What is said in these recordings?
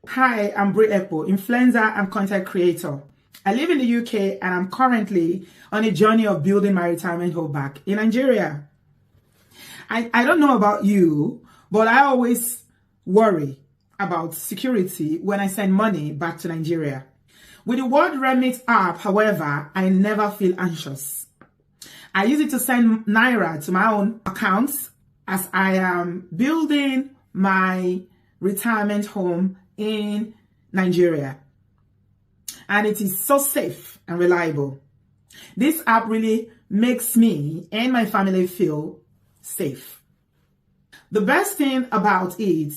Hi, I'm Bri Ekpo, influencer and content creator. I live in the UK and I'm currently on a journey of building my retirement home back in Nigeria. I don't know about you, but I always worry about security when I send money back to Nigeria. With the World Remit app, however, I never feel anxious. I use it to send Naira to my own accounts as I am building my retirement home in Nigeria. And it is so safe and reliable. This app really makes me and my family feel safe. The best thing about it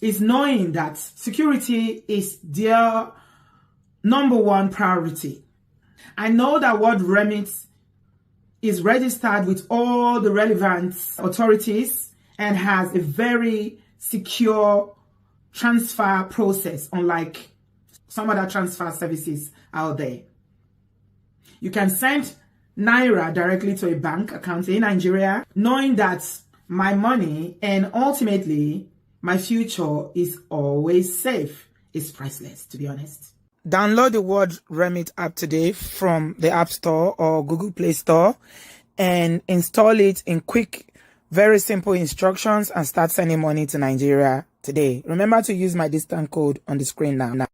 is knowing that security is their number one priority. I know that World Remit is registered with all the relevant authorities and has a very secure transfer process, unlike some other transfer services out there. You can send Naira directly to a bank account in Nigeria, knowing that my money and ultimately my future is always safe. It's priceless, to be honest. Download the World Remit app today from the App Store or Google Play Store and install it in quick, very simple instructions and start sending money to Nigeria today. Remember to use my discount code on the screen now.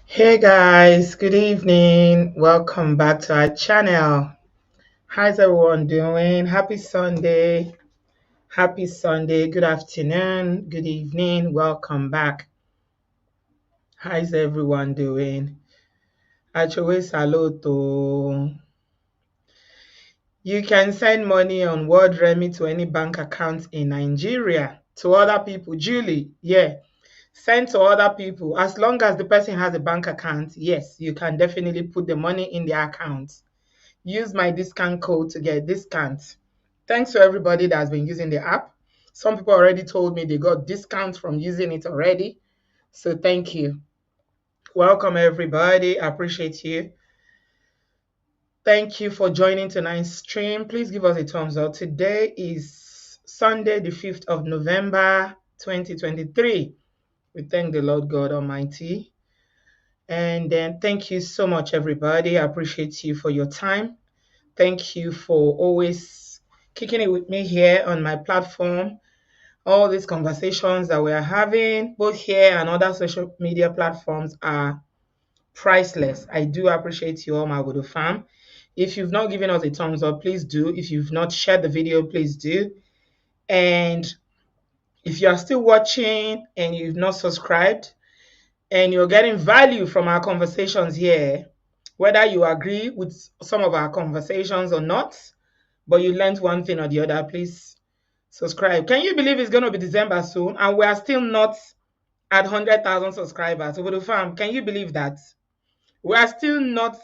Hey guys, good evening. Welcome back to our channel. How's everyone doing? Happy Sunday. Happy Sunday. Good afternoon. Good evening. Welcome back. How's everyone doing? Achowe saluto. You can send money on World Remit to any bank account in Nigeria to other people. Julie, yeah. Send to other people. As long as the person has a bank account, yes, you can definitely put the money in their account. Use my discount code to get discount. Thanks to everybody that has been using the app. Some people already told me they got discounts from using it already. So thank you. Welcome everybody. I appreciate you. Thank you for joining tonight's stream. Please give us a thumbs up. Today is Sunday, the 5th of November, 2023. We thank the Lord God Almighty. And then thank you so much, everybody. I appreciate you for your time. Thank you for always kicking it with me here on my platform. All these conversations that we are having, both here and other social media platforms, are priceless. I do appreciate you all, my Obodo fam. If you've not given us a thumbs up, please do. If you've not shared the video, please do. And if you are still watching and you've not subscribed and you're getting value from our conversations here, whether you agree with some of our conversations or not, but you learned one thing or the other, please subscribe. Can you believe it's going to be December soon and we are still not at 100,000 subscribers? Obodo fam, can you believe that? We are still not.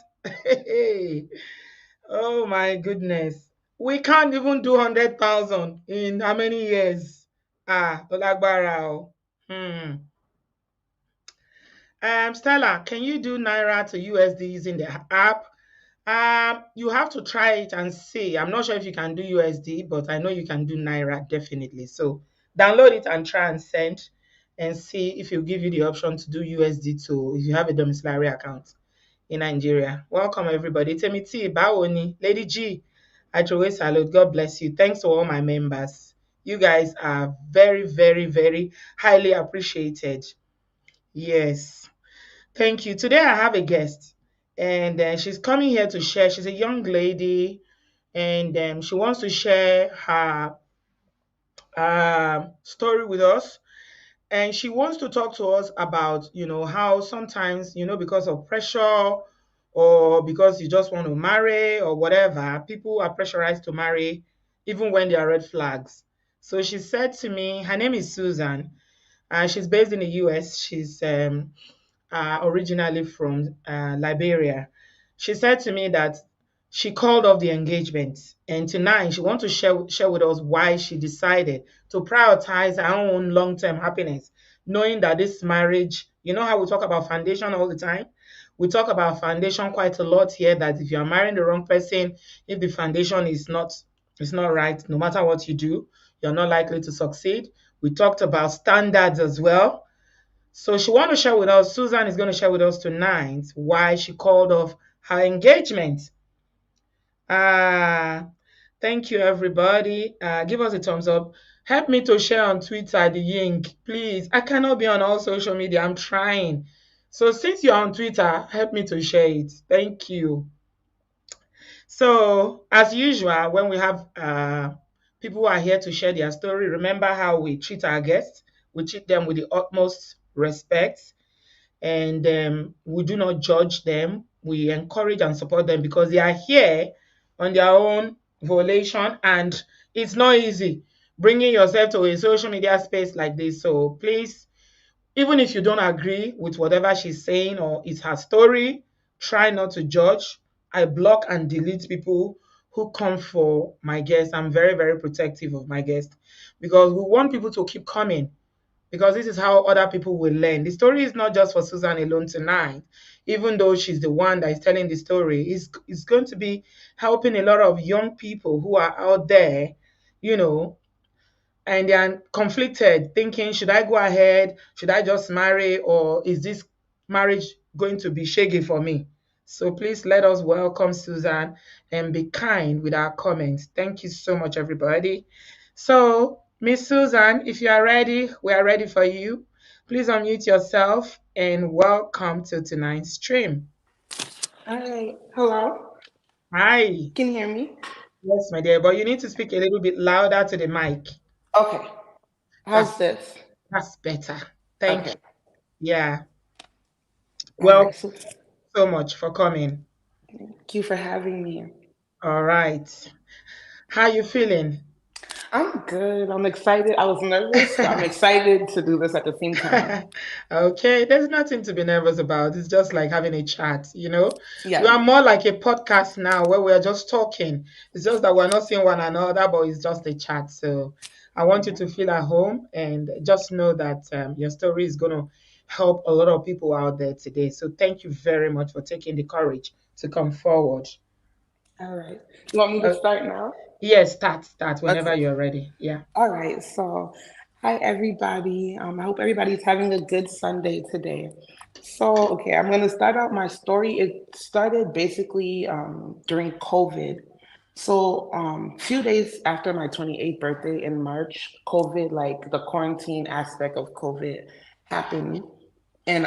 Oh my goodness. We can't even do 100,000 in how many years? Olagbara. Stella, can you do Naira to USD using the app? You have to try it and see. I'm not sure if you can do USD, but I know you can do Naira definitely. So download it and try and send and see if it'll give you the option to do USD too if you have a domiciliary account in Nigeria. Welcome everybody. Temiti, Bawoni, Lady G, Achowe Salute. God bless you. Thanks to all my members. You guys are very, very, very highly appreciated. Yes. Thank you. Today I have a guest and she's coming here to share. She's a young lady and she wants to share her story with us. And she wants to talk to us about, how sometimes, because of pressure or because you just want to marry or whatever, people are pressurized to marry even when there are red flags. So she said to me, her name is Susan. She's based in the US. She's originally from Liberia. She said to me that she called off the engagement, and tonight she wants to share with us why she decided to prioritize her own long term happiness, knowing that this marriage, you know how we talk about foundation all the time? We talk about foundation quite a lot here, that if you are marrying the wrong person, if the foundation is not right, no matter what you do, you're not likely to succeed. We talked about standards as well. So she want to share with us, Susan is going to share with us tonight why she called off her engagement. Uh, Thank you, everybody. Give us a thumbs up. Help me to share on Twitter, the link, please. I cannot be on all social media. I'm trying. So since you're on Twitter, help me to share it. Thank you. So as usual, when we have people who are here to share their story, remember how we treat our guests. We treat them with the utmost respect, and we do not judge them. We encourage and support them because they are here on their own volition, and it's not easy bringing yourself to a social media space like this. So please, even if you don't agree with whatever she's saying or it's her story, try not to judge. I block and delete people who come for my guests. I'm very, very protective of my guests because we want people to keep coming, because this is how other people will learn. The story is not just for Susan alone tonight, even though she's the one that is telling the story. It's going to be helping a lot of young people who are out there, you know, and they are conflicted, thinking, should I go ahead? Should I just marry? Or is this marriage going to be shaggy for me? So please let us welcome Susan and be kind with our comments. Thank you so much, everybody. So, Miss Susan, if you are ready, we are ready for you. Please unmute yourself and welcome to tonight's stream. All right. Hello. Hi. Can you hear me? Yes, my dear, but you need to speak a little bit louder to the mic. Okay. How's That's this? that's better. Thank Okay. you. Yeah. All Well, right. So so much for coming. thank you for having me. All right. How you feeling? I'm good. I'm excited. I was nervous, but I'm excited to do this at the same time. Okay, there's nothing to be nervous about. It's just like having a chat, you know? We Yeah. are more like a podcast now where we're just talking. It's just that we're not seeing one another, but it's just a chat. So I want you Yeah. to feel at home and just know that your story is going to help a lot of people out there today. So thank you very much for taking the courage to come forward. All right. You want me to Uh, start now? yes, start whenever Okay. you're ready. Yeah. All right. So, hi everybody. I hope everybody's having a good Sunday today. So, okay, I'm gonna start out my story. It started basically during COVID. So, few days after my 28th birthday in March, COVID, like the quarantine aspect of COVID, happened, and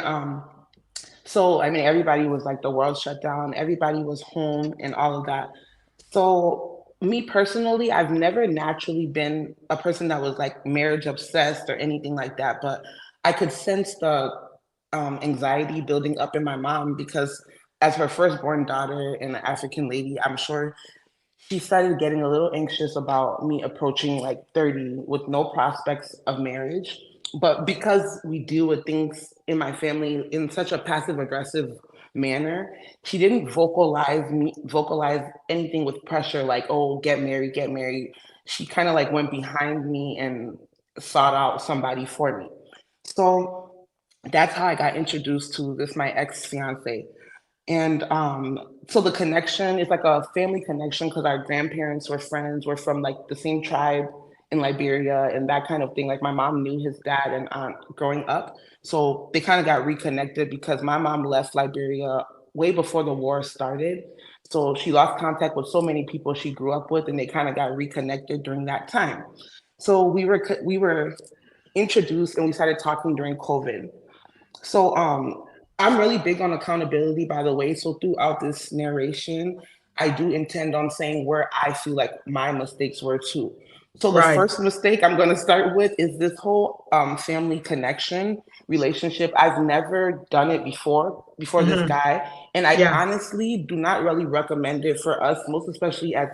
so I mean, everybody was like the world shut down, everybody was home, and all of that. So, me personally, I've never naturally been a person that was like marriage obsessed or anything like that, but I could sense the anxiety building up in my mom because, as her firstborn daughter and an African lady, I'm sure she started getting a little anxious about me approaching like 30 with no prospects of marriage. But because we deal with things in my family in such a passive aggressive manner, she didn't vocalize anything with pressure like, oh, get married, get married. She kind of like went behind me and sought out somebody for me. So that's how I got introduced to this my ex fiance. And so the connection is like a family connection because our grandparents were friends. We're from like the same tribe in Liberia and that kind of thing. Like my mom knew his dad and aunt growing up. So they kind of got reconnected because my mom left Liberia way before the war started. So she lost contact with so many people she grew up with and they kind of got reconnected during that time. So we were introduced and we started talking during COVID. So I'm really big on accountability, by the way. So throughout this narration, I do intend on saying where I feel like my mistakes were too. So the Right. first mistake I'm going to start with is this whole family connection relationship. I've never done it before this Hmm. guy, and I Yeah. honestly do not really recommend it for us, most especially as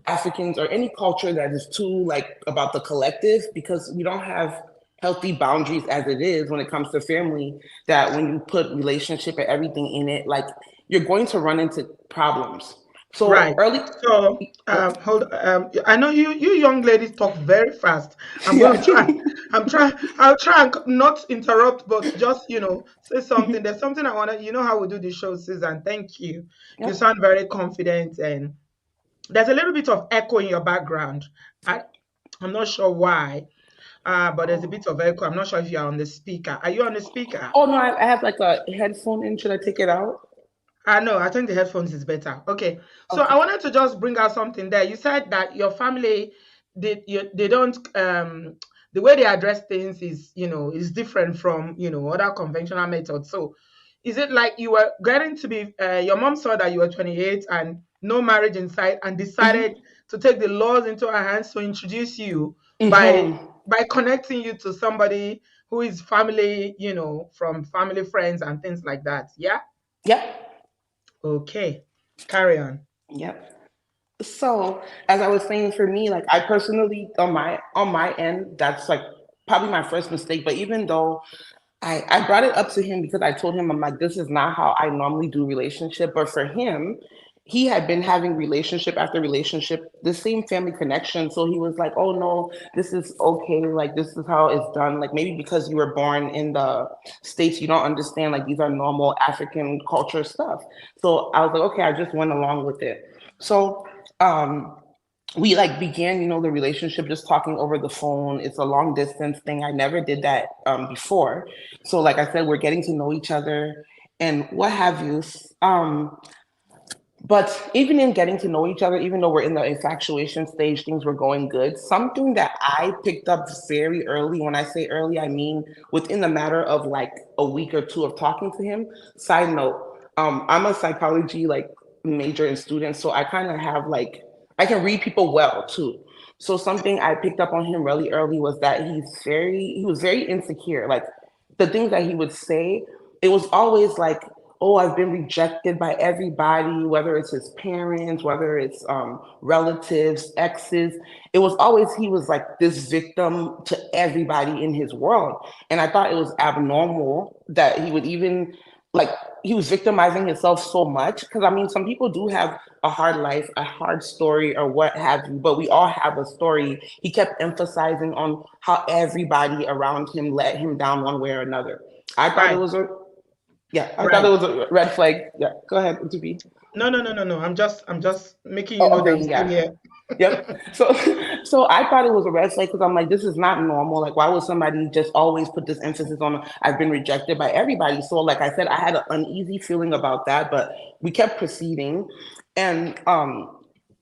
Africans or any culture that is too like about the collective, because we don't have healthy boundaries as it is when it comes to family, that when you put relationship and everything in it, like you're going to run into problems. So Right. early, So, oh, hold. I know you young ladies talk very fast. I'm yeah. gonna try. I'll try and not interrupt, but just say something. There's something I wanna. You know how we do the show, Susan. Thank you. You Yep. sound very confident, and there's a little bit of echo in your background. I I'm not sure why. But there's a Oh. bit of echo. I'm not sure if you're on the speaker. Are you on the speaker? Oh no, I have like a headphone in. Should I take it out? No, I think the headphones is better. Okay. So I Okay. wanted to just bring out something there. You said that your family they don't the way they address things is different from other conventional methods. So is it like you were getting to be your mom saw that you were 28 and no marriage in sight and decided Hmm. to take the laws into her hands to introduce you by Hmm. connecting you to somebody who is family, from family friends and things like that. Yeah? Yep. Okay, carry on. Yep. So, as I was saying, for me, like I personally, on my end, that's like probably my first mistake. But even though I brought it up to him because I told him I'm like, this is not how I normally do relationship. But for him, he had been having relationship after relationship, the same family connection. So he was like, oh no, this is okay. Like this is how it's done. Like maybe because you were born in the States, you don't understand like these are normal African culture stuff. So I was like, okay, I just went along with it. So um we like began, the relationship just talking over the phone. It's a long distance thing. I never did that before. So like I said, we're getting to know each other and what have you. But even in getting to know each other, even though we're in the infatuation stage, things were going good. Something that I picked up very early, when I say early, I mean within the matter of like a week or two of talking to him. Side note, I'm a psychology like major and student, so I kind of have like I can read people well too. So something I picked up on him really early was that he was very insecure. Like the things that he would say, it was always like, oh, I've been rejected by everybody, whether it's his parents, whether it's relatives, exes. It was always, he was like this victim to everybody in his world. And I thought it was abnormal that he would even like, he was victimizing himself so much. Because I mean, some people do have a hard life, a hard story, or what have you, but we all have a story. He kept emphasizing on how everybody around him let him down one way or another. I thought it Right, was a yeah, I thought it right. was a red flag. Yeah, go ahead, to be. No, no, no, no, no. I'm just making you Oh, know that I'm okay, still yeah. here. Yep. So, so I thought it was a red flag because I'm like, this is not normal. Like, why would somebody just always put this emphasis on I've been rejected by everybody? So, like I said, I had an uneasy feeling about that, but we kept proceeding, and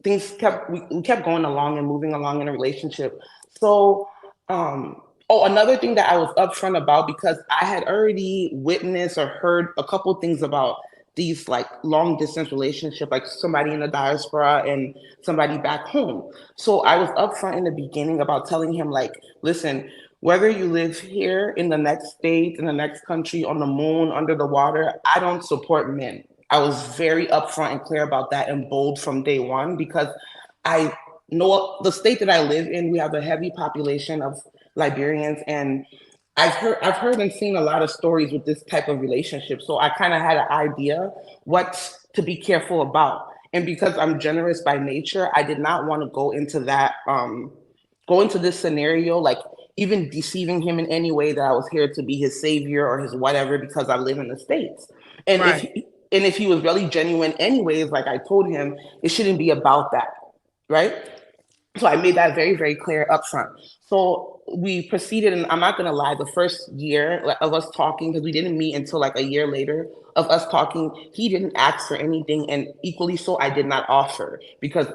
we kept going along and moving along in a relationship. So, oh, another thing that I was upfront about because I had already witnessed or heard a couple things about these like long distance relationship, like somebody in the diaspora and somebody back home. So I was upfront in the beginning about telling him like, listen, whether you live here in the next state, in the next country, on the moon, under the water, I don't support men. I was very upfront and clear about that and bold from day one because I know the state that I live in, we have a heavy population of Liberians, and I've heard and seen a lot of stories with this type of relationship. So I kind of had an idea what to be careful about. And because I'm generous by nature, I did not want to go into this scenario like even deceiving him in any way that I was here to be his savior or his whatever because I live in the States. And if Right, he, and if he was really genuine anyways, like I told him, it shouldn't be about that, right? So I made that very, very clear upfront. So we proceeded, and I'm not gonna lie, the first year of us talking, because we didn't meet until like a year later of us talking, he didn't ask for anything, and equally so, I did not offer because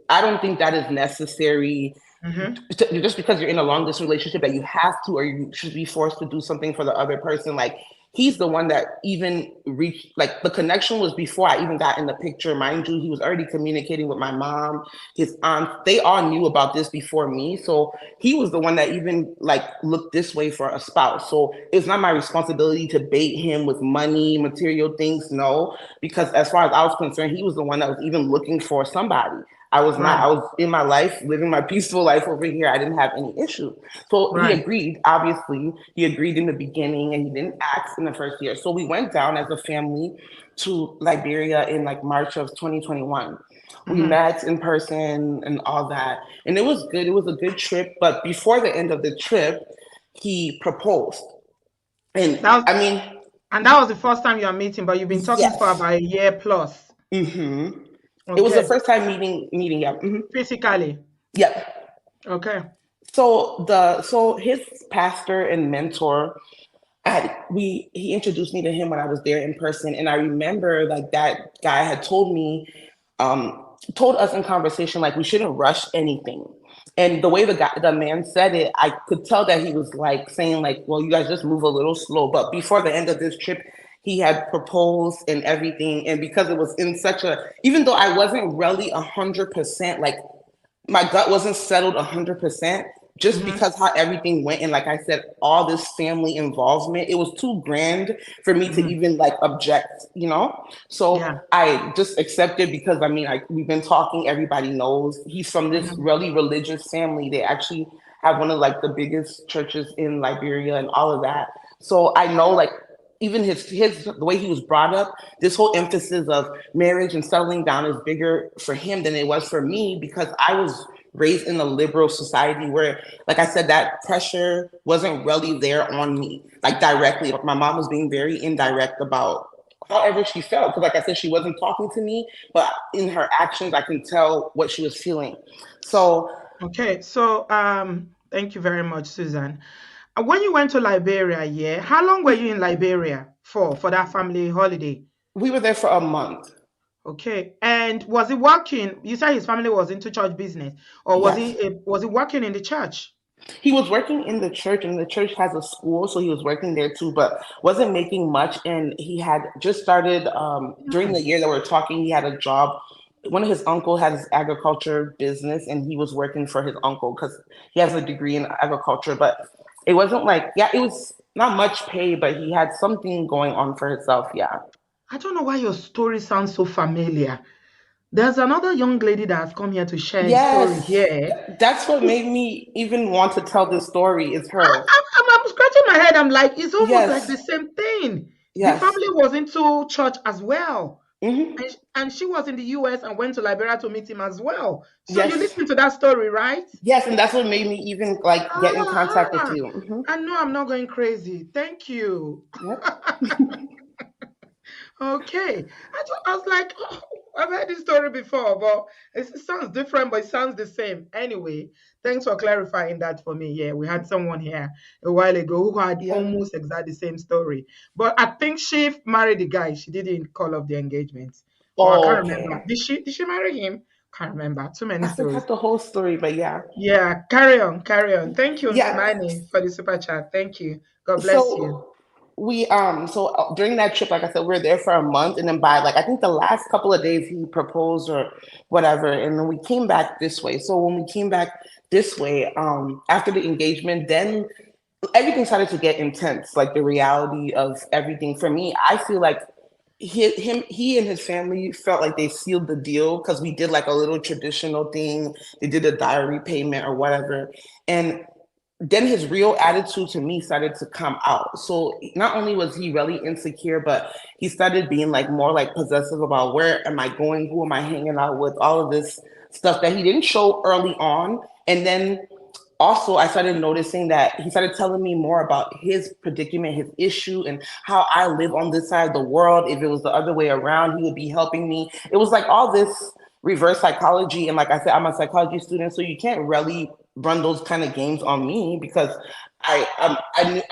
I don't think that is necessary mm-hmm. just because you're in a long distance relationship that you have to or you should be forced to do something for the other person. Like he's the one that even reached like the connection was before I even got in the picture. Mind you, he was already communicating with my mom, his aunt. They all knew about this before me. So he was the one that even like looked this way for a spouse. So it's not my responsibility to bait him with money, material things. No, because as far as I was concerned, he was the one that was even looking for somebody. I was not. Right. I was in my life, living my peaceful life over here. I didn't have any issue. So he Right. agreed. Obviously, he agreed in the beginning, and he didn't ask in the first year. So we went down as a family to Liberia in like March of 2021. We Mm-hmm. met in person and all that, and it was good. It was a good trip. But before the end of the trip, he proposed, and That was, I mean, and that was the first time you are meeting, but you've been talking for yes. about a year plus. Hmm. It was the Okay. first time meeting. Yeah. Hmm. Physically. Yeah. Okay. So his pastor and mentor, he introduced me to him when I was there in person, and I remember like that guy had told us in conversation like we shouldn't rush anything. And the way the man said it, I could tell that he was like saying like, well, you guys just move a little slow. But before the end of this trip, he had proposed and everything. And because it was in such a, even though I wasn't really 100% like my gut wasn't settled 100%, just Mm-hmm. because how everything went, and like I said, all this family involvement, it was too grand for me to Mm-hmm. even like object. Yeah. So I just accepted because I mean, we've been talking, everybody knows he's from this Mm-hmm. really religious family. They actually have one of like the biggest churches in Liberia and all of that. So I know like even his the way he was brought up, this whole emphasis of marriage and settling down is bigger for him than it was for me because I was raised in a liberal society where, like I said, that pressure wasn't really there on me, like directly. Like my mom was being very indirect about however she felt. Because like I said, she wasn't talking to me, but in her actions, I can tell what she was feeling. So Okay. So thank you very much, Susan. When you went to Liberia, yeah, how long were you in Liberia for that family holiday? we were there for a month. Okay. And was he working? You said his family was into church business, or Yes. was he working in the church? He was working in the church, and the church has a school, so he was working there too, but wasn't making much. And he had just started during Hmm. the year that we're talking. He had a job. One of his uncle had his agriculture business, and he was working for his uncle because he has a degree in agriculture. But it wasn't like it was not much pay, but he had something going on for himself. Yeah. I don't know why your story sounds so familiar. There's another young lady that has come here to share a story Yes, here. that's what made me even want to tell this story. Is her? I'm scratching my head. I'm like, it's almost like Yes, the same thing. The yes. family was into church as well. Hmm. And she was in the US and went to Liberia to meet him as well. So you Yes. listened to that story, right? Yes, and that's what made me even like get in contact with Ah, you. Hmm. I know I'm not going crazy. Thank you. Yep. Okay. I was like, oh, I've heard this story before, but it sounds different, but it sounds the same. Anyway, thanks for clarifying that for me. Yeah, we had someone here a while ago who had Yep. almost exactly the same story. But I think she married the guy. She didn't call off the engagement. Or I Oh, can't remember. okay. Did she marry him? Can't remember. Too many I stories. forgot the whole story, but yeah. Yeah, carry on, carry on. Thank you, Yeah. Manny, for the super chat. Thank you. God bless you. So during that trip, like I said, we were there for a month, and then by like I think the last couple of days he proposed or whatever, and then we came back this way. So when we came back this way, after the engagement, then everything started to get intense, like the reality of everything. For me, I feel like he and his family felt like they sealed the deal because we did like a little traditional thing. They did a diary payment or whatever, and then his real attitude to me started to come out. So not only was he really insecure, but he started being like more like possessive about where am I going, who am I hanging out with, all of this stuff that he didn't show early on. And then also I started noticing that he started telling me more about his predicament, his issue, and how I live on this side of the world. If it was the other way around, he would be helping me. It was like all this reverse psychology. And like I said, I'm a psychology student, so you can't really run those kind of games on me because I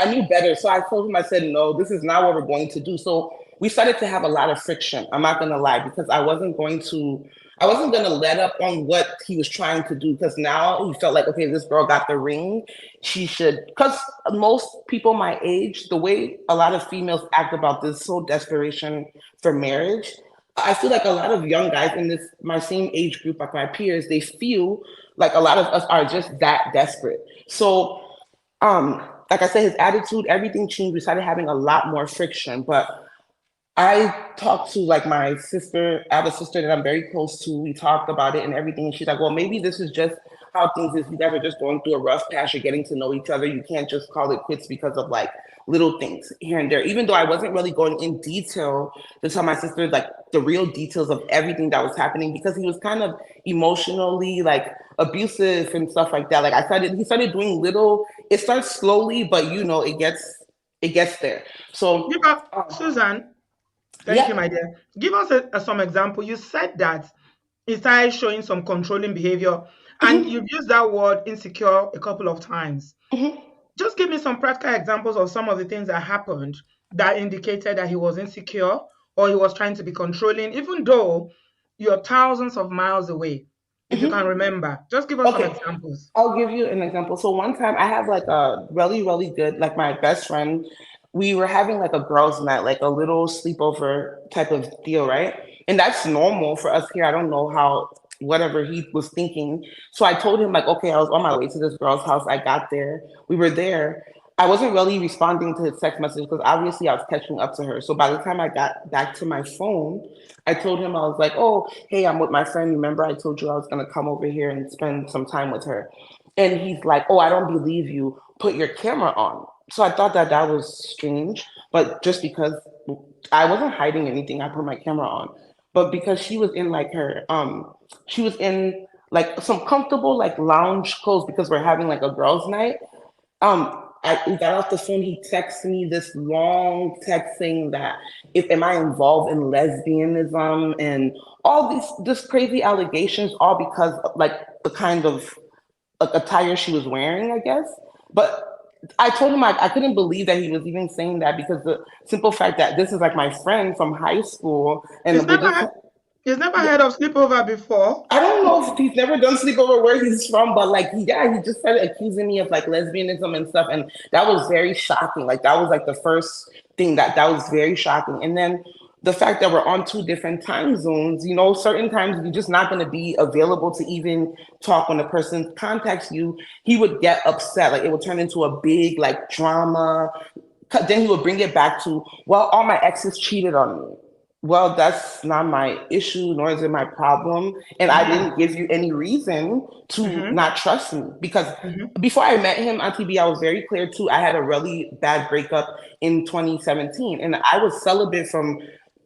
knew better. So I told him, I said, no, this is not what we're going to do. So we started to have a lot of friction. I'm not going to lie, because I wasn't going to let up on what he was trying to do, because now he felt like, okay, this girl got the ring. She should, because most people my age, the way a lot of females act about this whole desperation for marriage, I feel like a lot of young guys in this my same age group, like my peers, they feel like a lot of us are just that desperate. So, like I said, his attitude, everything changed. We started having a lot more friction, but I talked to like my sister. I have a sister that I'm very close to. We talked about it and everything. And she's like, well, maybe this is just how things is. You guys are just going through a rough patch. You're getting to know each other. You can't just call it quits because of like little things here and there. Even though I wasn't really going in detail to tell my sister like the real details of everything that was happening because he was kind of emotionally like abusive and stuff like that. Like he started doing little, it starts slowly, but it gets there. Give So us, Susan, thank you, yeah. my dear. Give us some example. You said that he started showing some controlling behavior, and Mhm, you've used that word insecure a couple of times. mhm. Just give me some practical examples of some of the things that happened that indicated that he was insecure or he was trying to be controlling, even though you're thousands of miles away. If you can remember, just give us some Okay, examples. I'll give you an example. So one time I have like a really, really good, like my best friend, we were having like a girls' night, like a little sleepover type of deal, right? And that's normal for us here. I don't know how, whatever he was thinking. So I told him, like, okay, I was on my way to this girl's house. I got there. We were there. I wasn't really responding to his text message because obviously I was catching up to her. So by the time I got back to my phone, I told him, I was like, oh, hey, I'm with my friend. Remember, I told you I was going to come over here and spend some time with her. And he's like, oh, I don't believe you. Put your camera on. So I thought that that was strange. But just because I wasn't hiding anything, I put my camera on. But because she was in like some comfortable like lounge clothes because we're having like a girls' night. We got off the phone. He texted me this long text saying that if am I involved in lesbianism and all these this crazy allegations, all because of, like the kind of like, attire she was wearing, I guess. But I told him I couldn't believe that he was even saying that because the simple fact that this is like my friend from high school He's and we're never just had, he's never heard of sleepover before. I don't know if he's never done sleepover where he's from, but like, yeah, he just started accusing me of like lesbianism and stuff, and that was very shocking. Like, that was like the first thing that was very shocking. And then the fact that we're on two different time zones, certain times you're just not going to be available to even talk when the person contacts you. He would get upset, like it would turn into a big like drama. Then he would bring it back to, well, all my exes cheated on me. Well, that's not my issue, nor is it my problem. And I Mm-hmm. didn't give you any reason to Mm-hmm. not trust me because Mm-hmm. before I met him on TV, I was very clear too. I had a really bad breakup in 2017, and I was celibate from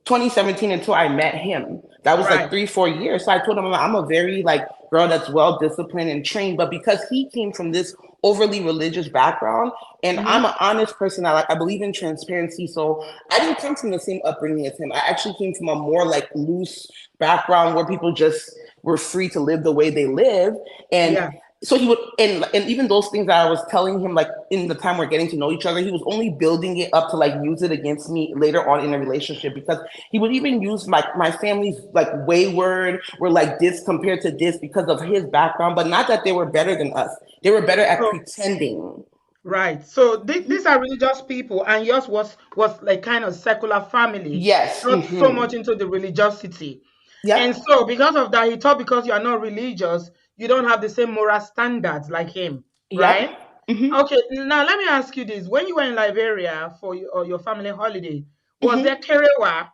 2017 until I met him. That was like Right. 3, 4 years. So I told him I'm a very like girl that's well disciplined and trained, but because he came from this overly religious background, and I'm Mm-hmm. an honest person, I believe in transparency. So I didn't come from the same upbringing as him. I actually came from a more like loose background where people just were free to live the way they live, and Yeah. so he would and even those things that I was telling him like in the time we're getting to know each other, he was only building it up to like use it against me later on in a relationship because he would even use my family's like wayward or like this compared to this because of his background, but not that they were better than us. They were better at So pretending. right. So these are religious people, and yours was like kind of secular family, Yes. not so much into the religiosity. And Yep. so because of that, he thought because you are not religious, you don't have the same moral standards like him, Yep. right? hmm Okay, now let me ask you this. When you were in Liberia for your family holiday, was there hmm kerewa?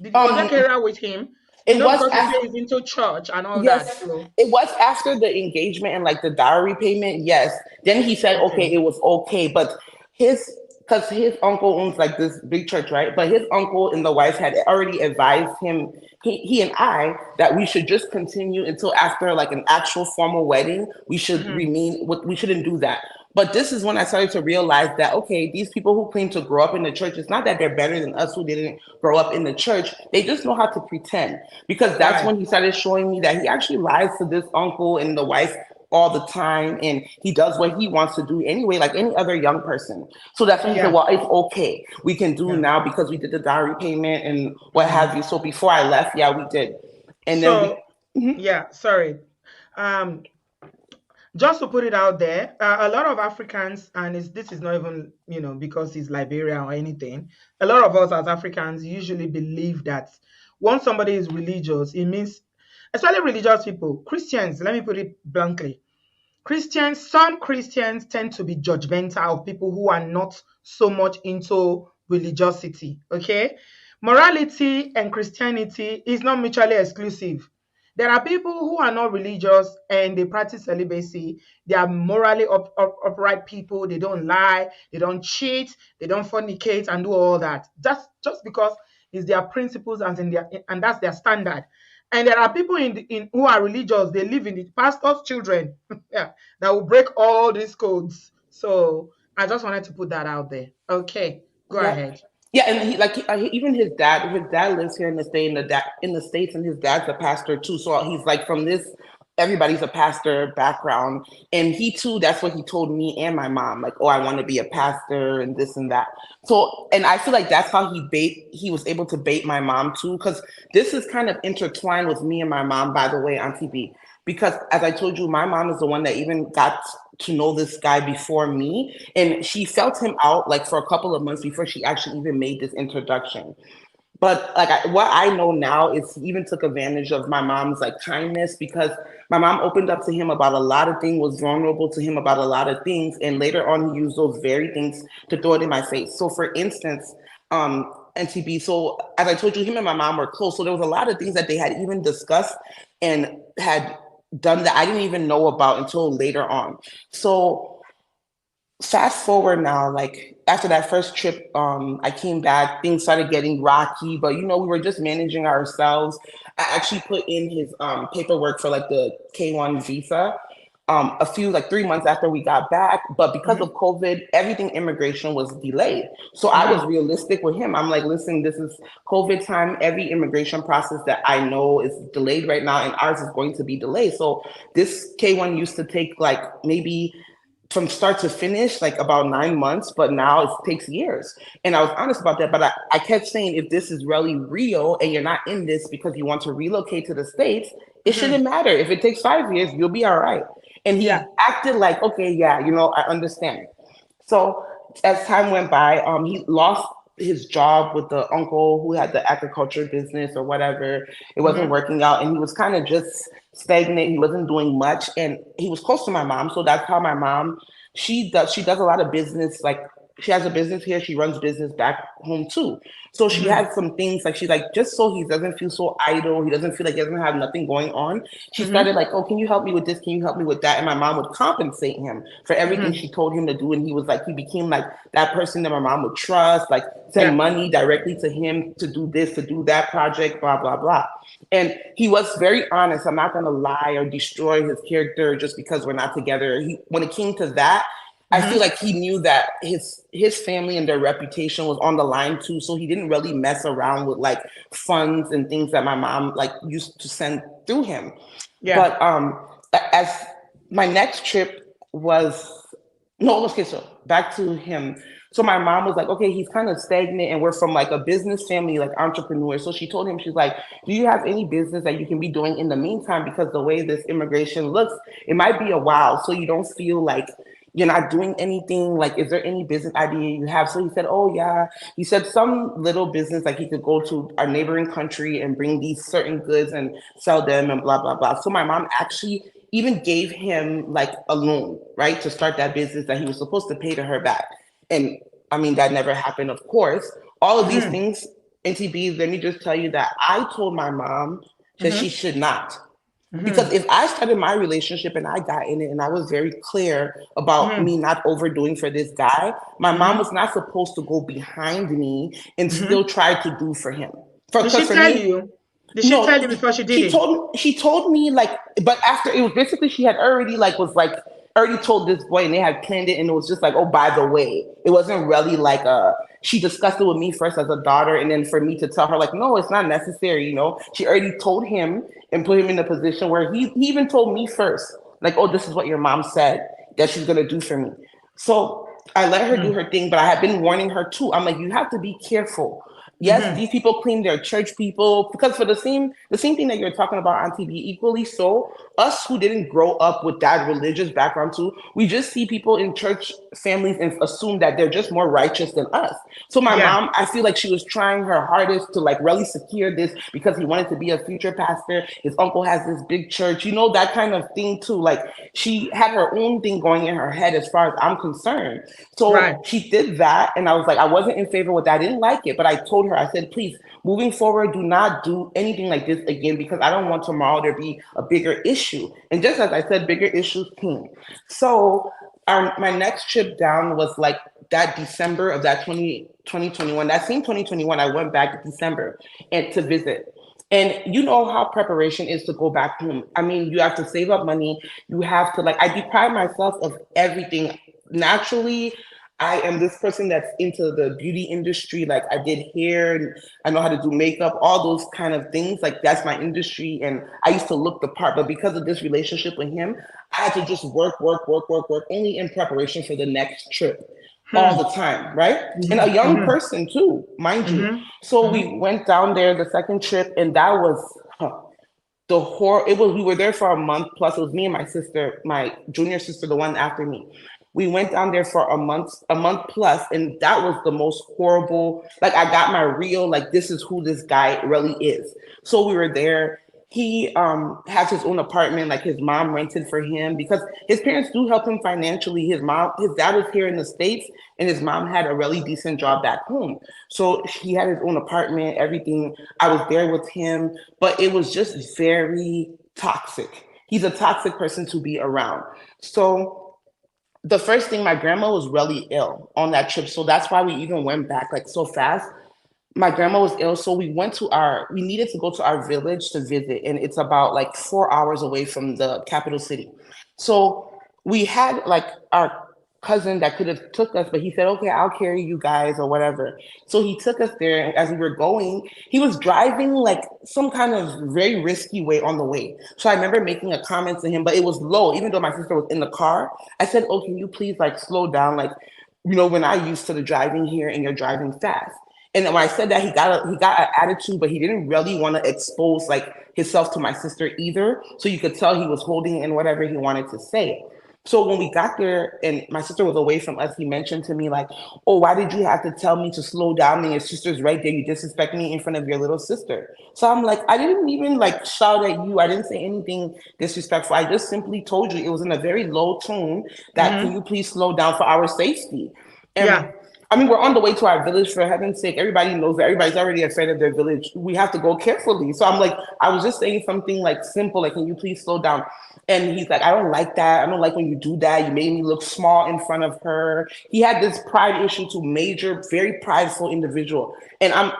Was there Um, kerewa with him? it was Because you after. say he's into church and all that. Yes, So it was after the engagement and like the dowry payment. Yes. Then he said, okay, okay. it was okay. But because his uncle owns like this big church, right? But his uncle and the wife had already advised him, he and I, that we should just continue until after like an actual formal wedding. We should Mhm. remain, we shouldn't do that. But this is when I started to realize that, okay, these people who claim to grow up in the church, it's not that they're better than us who didn't grow up in the church. They just know how to pretend. Because that's Right. when he started showing me that he actually lies to this uncle and the wife all the time. And he does what he wants to do anyway, like any other young person. So that's when he said, Yeah. well, it's okay. We can do Yeah. now because we did the dowry payment and what Mhm. have you. So before I left, yeah, we did. And then So yeah, sorry. Um, just to put it out there, a lot of Africans, and this is not even, because it's Liberia or anything, a lot of us as Africans usually believe that once somebody is religious, it means, especially religious people, Christians, let me put it bluntly, some Christians tend to be judgmental of people who are not so much into religiosity, okay? Morality and Christianity is not mutually exclusive. There are people who are not religious and they practice celibacy. They are morally upright people. They don't lie, they don't cheat, they don't fornicate and do all that. Just because it's their principles and that's their standard. And there are people in who are religious. They live in the pastor's children, yeah, that will break all these codes. So I just wanted to put that out there. Okay, go Yeah. ahead. Yeah, and even his dad lives here in the state, in the states, and his dad's a pastor too. So he's like from this, everybody's a pastor background, and he too. That's what he told me and my mom, like, oh, I want to be a pastor and this and that. So, and I feel like that's how he was able to bait my mom too, because this is kind of intertwined with me and my mom. By the way, on TV, because as I told you, my mom is the one that even got to know this guy before me, and she felt him out like for a couple of months before she actually even made this introduction. But like what I know now is he even took advantage of my mom's like kindness, because my mom opened up to him about a lot of things, was vulnerable to him about a lot of things, and later on he used those very things to throw it in my face. So for instance, NTB, so as I told you, him and my mom were close, so there was a lot of things that they had even discussed and had done that I didn't even know about until later on. So fast forward now, like after that first trip, I came back, things started getting rocky, but we were just managing ourselves. I actually put in his paperwork for like the K1 visa a few, like 3 months after we got back, but because of Mhm, COVID, everything immigration was delayed. So I was mhm, realistic with him. I'm like, listen, this is COVID time. Every immigration process that I know is delayed right now, and ours is going to be delayed. So this K1 used to take like maybe from start to finish, like about 9 months, but now it takes years. And I was honest about that, but I kept saying, if this is really real and you're not in this because you want to relocate to the States, it mhm. shouldn't matter. If it takes 5 years, you'll be all right. And Yeah. he acted like, okay, yeah, I understand. So as time went by, he lost his job with the uncle who had the agriculture business or whatever. It wasn't Mhm, working out, and he was kind of just stagnant. He wasn't doing much, and he was close to my mom. So that's how my mom, she does a lot of business. Like she has a business here. She runs business back home too. So she mhm, had some things like she's like, just so he doesn't feel so idle, he doesn't feel like he doesn't have nothing going on. She started mhm, like, oh, can you help me with this? Can you help me with that? And my mom would compensate him for everything mhm. she told him to do. And he became like that person that my mom would trust, like send Yeah. money directly to him to do this, to do that project, blah, blah, blah. And he was very honest. I'm not going to lie or destroy his character just because we're not together. When it came to that, I feel Mhm. like he knew that his family and their reputation was on the line too, so he didn't really mess around with like funds and things that my mom like used to send through him. Yeah. But as my next trip was no, okay, so back to him. So my mom was like, okay, he's kind of stagnant, and we're from like a business family, like entrepreneurs. So she told him, she's like, do you have any business that you can be doing in the meantime? Because the way this immigration looks, it might be a while, so you don't feel like you're not doing anything. Like, is there any business idea you have? So he said, oh yeah. He said some little business, like he could go to our neighboring country and bring these certain goods and sell them and blah, blah, blah. So my mom actually even gave him like a loan, right, to start that business that he was supposed to pay to her back. And I mean, that never happened, of course. All of these Mhm, things, NTB, let me just tell you that I told my mom that she mhm, should not. Because mhm, if I started my relationship and I got in it and I was very clear about me mhm, not overdoing for this guy, my mom mhm, was not supposed to go behind me and still mhm. try to do for him. Did Because she for tell me, you? Did she tell no, you before she did she it? told me like, but after it was basically she had already like was like already told this boy and they had planned it, and it was just like, oh, by the way, it wasn't really like she discussed it with me first as a daughter, and then for me to tell her like, no, it's not necessary. She already told him and put him in a position where he even told me first, like, oh, this is what your mom said that she's gonna do for me. So I let her do Mhm, her thing, but I have been warning her too. I'm like, you have to be careful. Yes, mhm, these people claim they're church people because for the same thing that you're talking about on TV, equally so, us who didn't grow up with that religious background too, we just see people in church families and assume that they're just more righteous than us. So my Yeah. mom, I feel like she was trying her hardest to like really secure this because he wanted to be a future pastor. His uncle has this big church, you know, that kind of thing too. Like she had her own thing going in her head as far as I'm concerned. Right. So she did that. And I was like, I wasn't in favor with that. I didn't like it. But I told her, I said, please, moving forward, do not do anything like this again because I don't want tomorrow there be a bigger issue. And just as I said, bigger issues came. So my next trip down was like that December of that 2021. That same 2021, I went back in December and to visit. And you know how preparation is to go back home. I mean, you have to save up money. You have to like, I deprive myself of everything. Naturally, I am this person that's into the beauty industry. Like I did hair and I know how to do makeup, all those kind of things. Like that's my industry. And I used to look the part, but because of this relationship with him, I had to just work, only in preparation for the next trip all Hmm. the time, right? And a Mm-hmm. young Mm-hmm. person too, mind you. Mm-hmm. So Mm-hmm. we went down there the second trip, and that was the horror. It was we were there for a month plus. It was me and my sister, my junior sister, the one after me. We went down there for a month plus, and that was the most horrible. Like I got my real, like this is who this guy really is. So we were there. He has his own apartment, like his mom rented for him because his parents do help him financially. His dad was here in the States, and his mom had a really decent job back home. So he had his own apartment, everything. I was there with him, but it was just very toxic. He's a toxic person to be around. So the first thing, my grandma was really ill on that trip. So that's why we even went back like so fast. My grandma was ill, so we needed to go to our village to visit, and it's about like 4 hours away from the capital city. So we had like our cousin that could have took us, but he said, okay, I'll carry you guys or whatever. So he took us there, and as we were going, he was driving like some kind of very risky way on the way. So I remember making a comment to him, but it was low, even though my sister was in the car. I said, oh, can you please like slow down? Like, you know, when I used to the driving here and you're driving fast. And when I said that, he got an attitude, but he didn't really want to expose like himself to my sister either. So you could tell he was holding in whatever he wanted to say. So when we got there and my sister was away from us, he mentioned to me like, "Oh, why did you have to tell me to slow down? And your sister's right there. You disrespect me in front of your little sister." So I'm like, I didn't even like shout at you. I didn't say anything disrespectful. I just simply told you it was in a very low tone that can Mm-hmm. you please slow down for our safety. And Yeah. I mean, we're on the way to our village for heaven's sake. Everybody knows that everybody's already afraid of their village. We have to go carefully. So I'm like, I was just saying something like simple, like, can you please slow down? And he's like, I don't like that. I don't like when you do that. You made me look small in front of her. He had this pride issue to major, very prideful individual. And I'm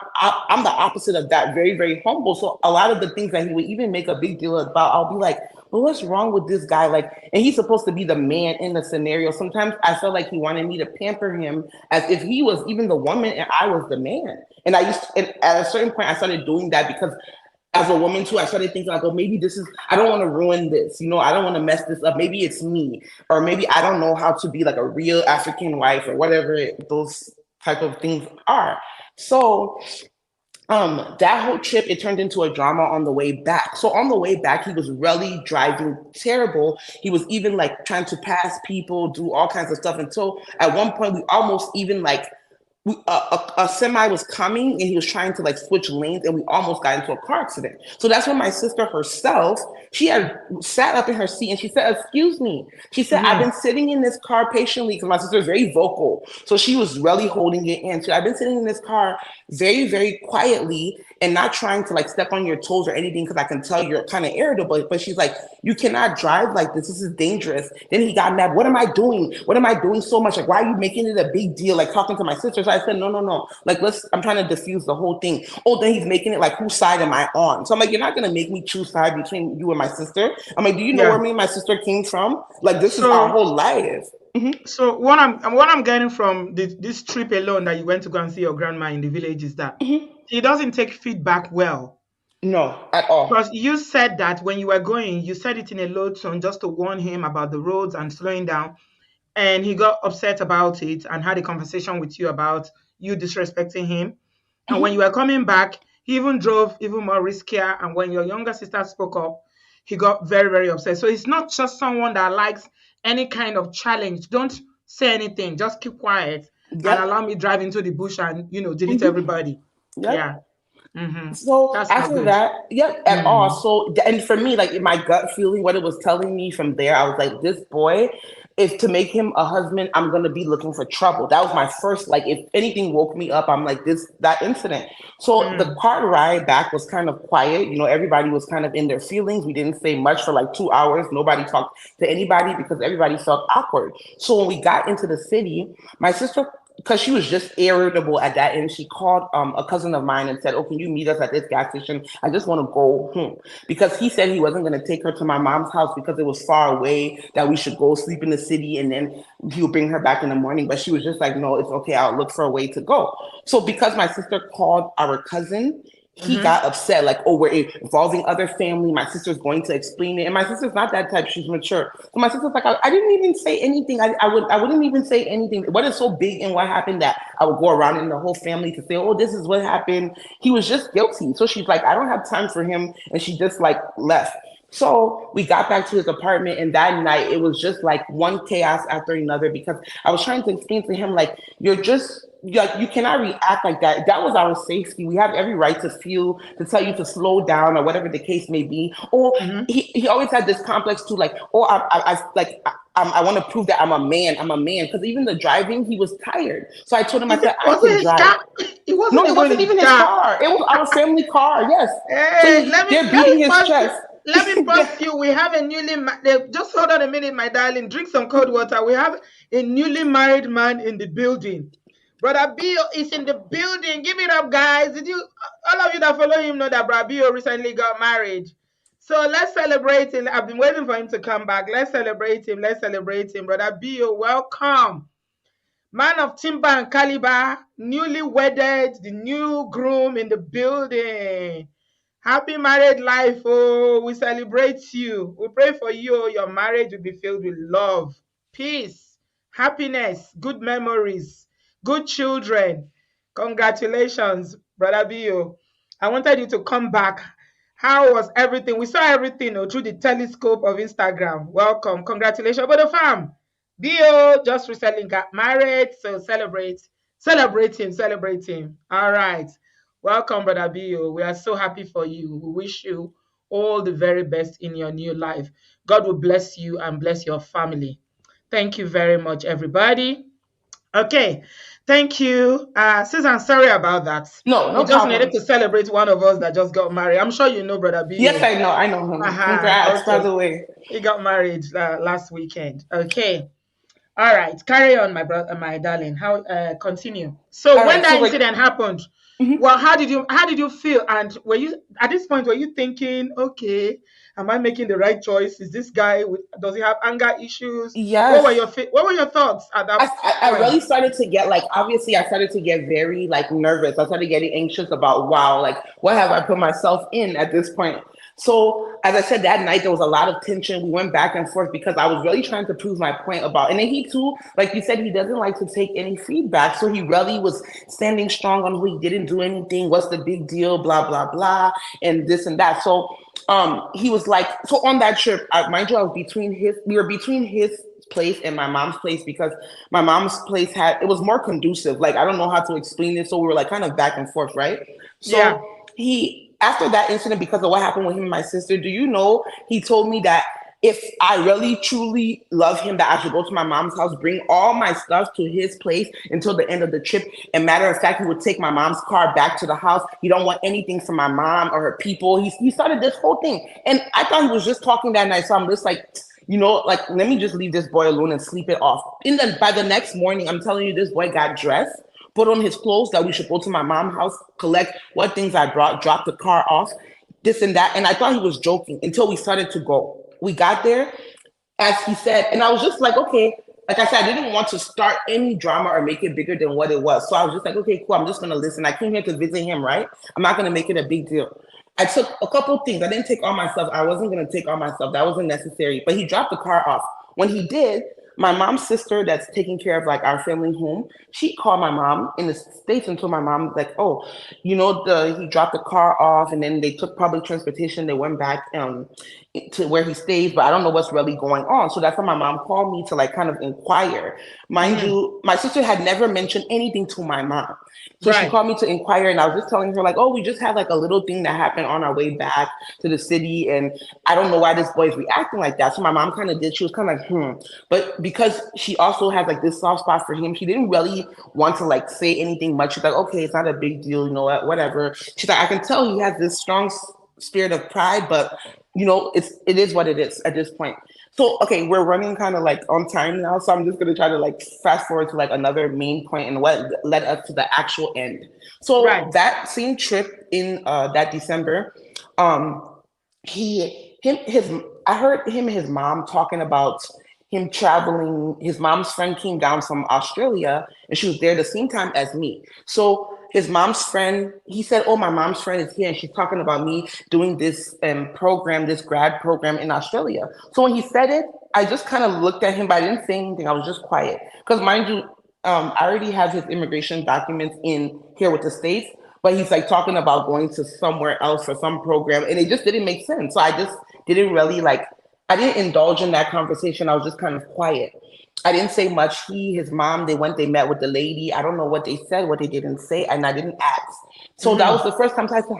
the opposite of that, very, very humble. So a lot of the things that he would even make a big deal about, I'll be like, but what's wrong with this guy? Like, and he's supposed to be the man in the scenario. Sometimes I felt like he wanted me to pamper him as if he was even the woman and I was the man. And and at a certain point, I started doing that because as a woman too, I started thinking like, oh, maybe this is, I don't want to ruin this. You know, I don't want to mess this up. Maybe it's me, or maybe I don't know how to be like a real African wife or whatever those type of things are. So that whole trip, it turned into a drama on the way back. So on the way back, he was really driving terrible. He was even like trying to pass people, do all kinds of stuff until at one point we almost even like a semi was coming and he was trying to like switch lanes and we almost got into a car accident. So that's when my sister herself, she had sat up in her seat and she said, excuse me. She said, I've Mm-hmm. been sitting in this car patiently because my sister is very vocal. So she was really holding it in. So I've been sitting in this car very, very quietly and not trying to like step on your toes or anything because I can tell you're kind of irritable. But she's like, you cannot drive like this. This is dangerous. Then he got mad. What am I doing? What am I doing so much? Like, why are you making it a big deal? Like talking to my sister. So I said, no, no, no. Like, I'm trying to diffuse the whole thing. Oh, then he's making it like, whose side am I on? So I'm like, you're not going to make me choose side between you and my sister. I'm like, do you know where Yeah. me and my sister came from? Like, this is our So whole life. so what I'm getting from this trip alone that you went to go and see your grandma in the village is that he doesn't take feedback well. No, at Because all. you said that when you were going, you said it in a low tone just to warn him about the roads and slowing down. And he got upset about it and had a conversation with you about you disrespecting him. And when you were coming back, he even drove even more riskier. And when your younger sister spoke up, he got very, very upset. So he's not just someone that likes any kind of challenge. Don't say anything. Just keep quiet and Yep. allow me drive into the bush and, delete Hmm. everybody. Yeah. Yep. Mm-hmm. So That's not after good. that, yep, at all. Mm. So, and for me, like in my gut feeling, what it was telling me from there, I was like, this boy, if to make him a husband, I'm gonna be looking for trouble. That was my first, like, if anything woke me up, I'm like, that incident. So the Mm. car ride back was kind of quiet. Everybody was kind of in their feelings. We didn't say much for like 2 hours. Nobody talked to anybody because everybody felt awkward. So when we got into the city, my sister, because she was just irritable at that end, she called a cousin of mine and said, "Oh, can you meet us at this gas station? I just want to go home." Because he said he wasn't going to take her to my mom's house because it was far away, that we should go sleep in the city and then he'll bring her back in the morning. But she was just like, "No, it's okay. I'll look for a way to go." So because my sister called our cousin, he Mm-hmm. got upset, like, "Oh, we're involving other family. My sister's going to explain it." And my sister's not that type. She's mature. So my sister's like, I didn't even say anything. I wouldn't even say anything. What is so big in what happened that I would go around in the whole family to say, "Oh, this is what happened." He was just guilty. So she's like, "I don't have time for him." And she just like left. So we got back to his apartment, and that night it was just like one chaos after another because I was trying to explain to him, like, you're just like, you cannot react like that. That was our safety. We have every right to feel, to tell you to slow down or whatever the case may be. Or Mm-hmm. he always had this complex too, like, "Oh, I want to prove that I'm a man. I'm a man." Because even the driving, he was tired. So I told him, I Is it said, "I was can it his drive." car? It No, wasn't it even wasn't his even his car. car. It was our family car. Yes. So Hey, they're let beating me his pause you. chest. Let me Yeah. pause you. We have a just hold on a minute, my darling. Drink some cold water. We have a newly married man in the building. Brother Bio is in the building. Give it up, guys. Did you all of you that follow him know that Brother Bio recently got married? So let's celebrate him. I've been waiting for him to come back. Let's celebrate him. Let's celebrate him. Brother Bio, welcome. Man of timber and caliber, newly wedded, the new groom in the building. Happy married life. Oh, we celebrate you. We pray for you. Your marriage will be filled with love, peace, happiness, good memories, good children. Congratulations, Brother Bio. I wanted you to come back. How was everything? We saw everything, through the telescope of Instagram. Welcome. Congratulations. But the fam, Bio just recently got married, so celebrate him, celebrate him. All right. Welcome, Brother Bio. We are so happy for you. We wish you all the very best in your new life. God will bless you and bless your family. Thank you very much, everybody. Okay, thank you. Susan, sorry about that. No, We no just needed problem. to celebrate one of us that just got married. I'm sure you know Brother Yes, Bio. I know. I know him. Congrats, by Okay. the way. He got married last weekend. Okay. All right, carry on, my brother, my darling. How continue? So All when right. So that like, incident happened, mhm. well, how did you feel? And were you at this point? Were you thinking, okay, am I making the right choice? Is this guy does he have anger issues? Yes. What were your thoughts at that I point? really started to get, like, obviously I started to get very like nervous. I started getting anxious about, wow, like, what have I put myself in at this point? So as I said, that night there was a lot of tension. We went back and forth because I was really trying to prove my point about, and then he too, like you said, he doesn't like to take any feedback. So he really was standing strong on who he didn't do anything, what's the big deal, blah, blah, blah, and this and that. So he was like, so on that trip, mind you, we were between his place and my mom's place because my mom's place it was more conducive. Like, I don't know how to explain it. So we were like kind of back and forth, right? Yeah. So after that incident, because of what happened with him and my sister, do you know, he told me that if I really truly love him, that I should go to my mom's house, bring all my stuff to his place until the end of the trip. And matter of fact, he would take my mom's car back to the house. He don't want anything from my mom or her people. He started this whole thing. And I thought he was just talking that night. So I'm just like, like, let me just leave this boy alone and sleep it off. And then by the next morning, I'm telling you, this boy got dressed, put on his clothes, that we should go to my mom's house, collect what things I brought, drop the car off, this and that. And I thought he was joking until we started to go. We got there, as he said, and I was just like, okay. Like I said, I didn't want to start any drama or make it bigger than what it was. So I was just like, okay, cool. I'm just going to listen. I came here to visit him, right? I'm not going to make it a big deal. I took a couple of things. I didn't take all my stuff. I wasn't going to take all my stuff. That wasn't necessary. But he dropped the car off. When he did, my mom's sister that's taking care of like our family home, she called my mom in the States and told my mom like, oh, he dropped the car off and then they took public transportation. They went back to where he stays, but I don't know what's really going on. So that's why my mom called me to like kind of inquire. Mind Mm. you, my sister had never mentioned anything to my mom. So she Right. called me to inquire, and I was just telling her, like, oh, we just had like a little thing that happened on our way back to the city, and I don't know why this boy is reacting like that. So my mom kind of did, she was kind of like, But because she also has like this soft spot for him, she didn't really want to like say anything much. She's like, okay, it's not a big deal, whatever. She's like, I can tell he has this strong spirit of pride, but it is what it is at this point. So okay, we're running kind of like on time now, so I'm just gonna try to like fast forward to like another main point and what led us to the actual end. So Right. that same trip in that December, um, he him his I heard him and his mom talking about him traveling. His mom's friend came down from Australia and she was there the same time as me. So his mom's friend, he said, oh, my mom's friend is here and she's talking about me doing this program, this grad program in Australia. So when he said it, I just kind of looked at him, but I didn't say anything. I was just quiet. Because mind you, I already have his immigration documents in here with the States, but he's like talking about going to somewhere else for some program, and it just didn't make sense. So I just didn't really like, I didn't indulge in that conversation. I was just kind of quiet. I didn't say much. His mom, they met with the lady. I don't know what they said, what they didn't say, and I didn't ask. So that was Mm. the first time I said,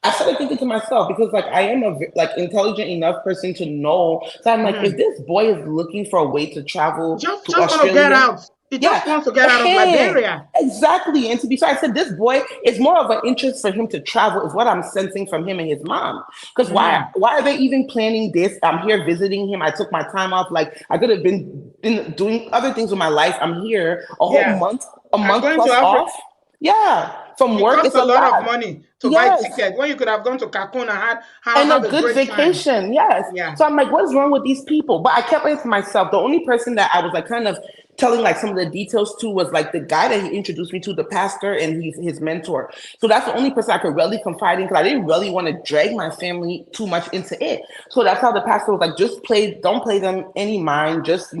I started thinking to myself because like I am a like intelligent enough person to know. So I'm like, if Mm. this boy is looking for a way to travel to Just want to get Australia, out. He yeah, just wants to get out of Liberia. exactly. And to be fair, I said this boy is more of an interest for him to travel, is what I'm sensing from him and his mom. Because Mm. why are they even planning this? I'm here visiting him. I took my time off. Like I could have been doing other things with my life. I'm here Yeah. a And month going to plus Africa, off. Yeah, from it work, costs it's a a lot of lot. money to buy Yes, tickets when you could have gone to Cancun and and a have a good great time. vacation. Yes. Yeah. So I'm like, what's wrong with these people? But I kept it to myself. The only person that I was like kind of telling like some of the details to was like the guy that he introduced me to, the pastor, and he's his mentor. So that's the only person I could really confide in because I didn't really want to drag my family too much into it. So that's how the pastor was like, don't play them any mind. Just,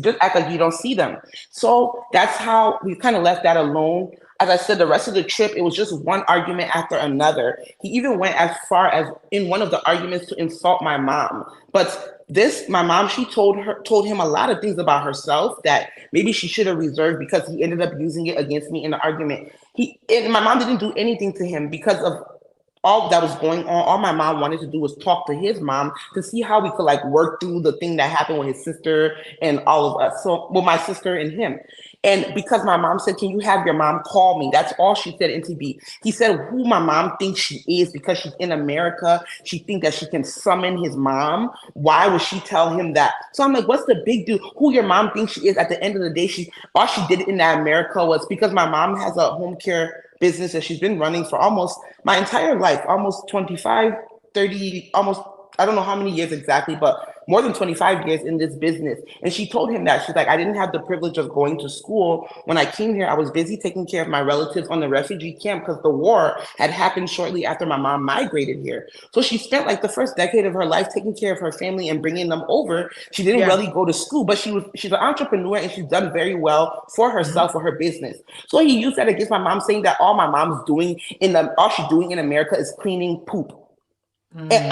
just act like you don't see them. So that's how we kind of left that alone. As I said, the rest of the trip, it was just one argument after another. He even went as far as in one of the arguments to insult my mom. But my mom, she told him a lot of things about herself that maybe she should have reserved because he ended up using it against me in the argument. And my mom didn't do anything to him because of all that was going on. All my mom wanted to do was talk to his mom to see how we could like work through the thing that happened with his sister and all of us. So, well, my sister and him. And because my mom said, can you have your mom call me? That's all she said in TB. He said who my mom thinks she is because she's in America. She thinks that she can summon his mom. Why would she tell him that? So I'm like, what's the big deal? Who your mom thinks she is? At the end of the day, all she did in that America was because my mom has a home care business that she's been running for almost my entire life, almost 25, 30, almost, I don't know how many years exactly, but more than 25 years in this business. And she told him that she's like, I didn't have the privilege of going to school. When I came here, I was busy taking care of my relatives on the refugee camp because the war had happened shortly after my mom migrated here. So she spent like the first decade of her life taking care of her family and bringing them over. She didn't Yeah. really go to school, but she's an entrepreneur and she's done very well for herself, Mm-hmm. for her business. So he used that against my mom, saying that all she's doing in America is cleaning poop. And Mm.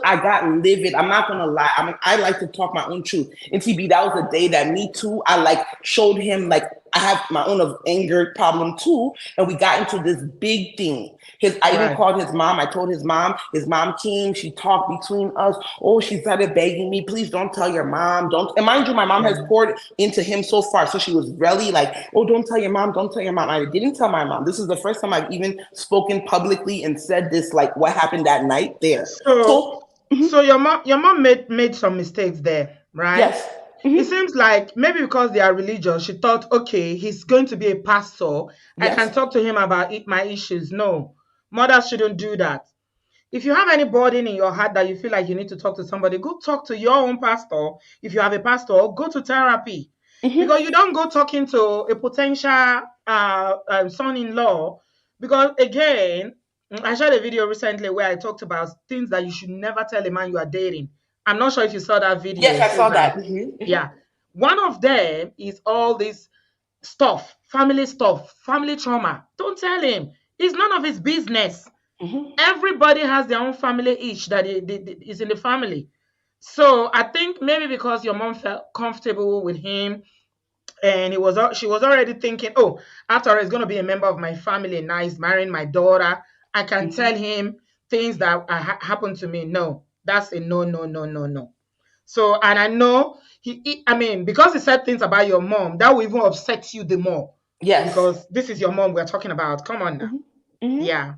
I got livid. I'm not gonna lie. I like to talk my own truth. And TB, that was the day that me too, I like showed him like I have my own of anger problem too. And we got into this big thing. I even Right. called his mom. I told his mom came, she talked between us. Oh, she started begging me, please don't tell your mom. Don't, and mind you, my mom has Yeah. poured into him so far. So she was really like, oh, don't tell your mom, don't tell your mom. I didn't tell my mom. This is the first time I've even spoken publicly and said this, like what happened that night there. So So so your mom made some mistakes there, right? yes. It Hmm. seems like maybe because they are religious, she thought, okay, he's going to be a pastor. I Yes. can talk to him about my issues. No, mothers shouldn't do that. If you have any burden in your heart that you feel like you need to talk to somebody, go talk to your own pastor. If you have a pastor, go to therapy. Hmm. Because you don't go talking to a potential son-in-law. Because again, I shared a video recently where I talked about things that you should never tell a man you are dating. I'm not sure if you saw that video Yes, in I saw program. that. Hmm. Yeah. One of them is all this stuff, family trauma. Don't tell him. It's none of his business. Mhm. Everybody has their own family each that is in the family. So I think maybe because your mom felt comfortable with him, and she was already thinking, oh, after all, he's going to be a member of my family. Now he's marrying my daughter. I can tell Mhm. him things that happened to me. No, that's a no, no, no, no, no. So, and I know I mean, because he said things about your mom, that will even upset you the more, Yes. because this is your mom we're talking about. Come on now. Mhm. Mhm. Yeah.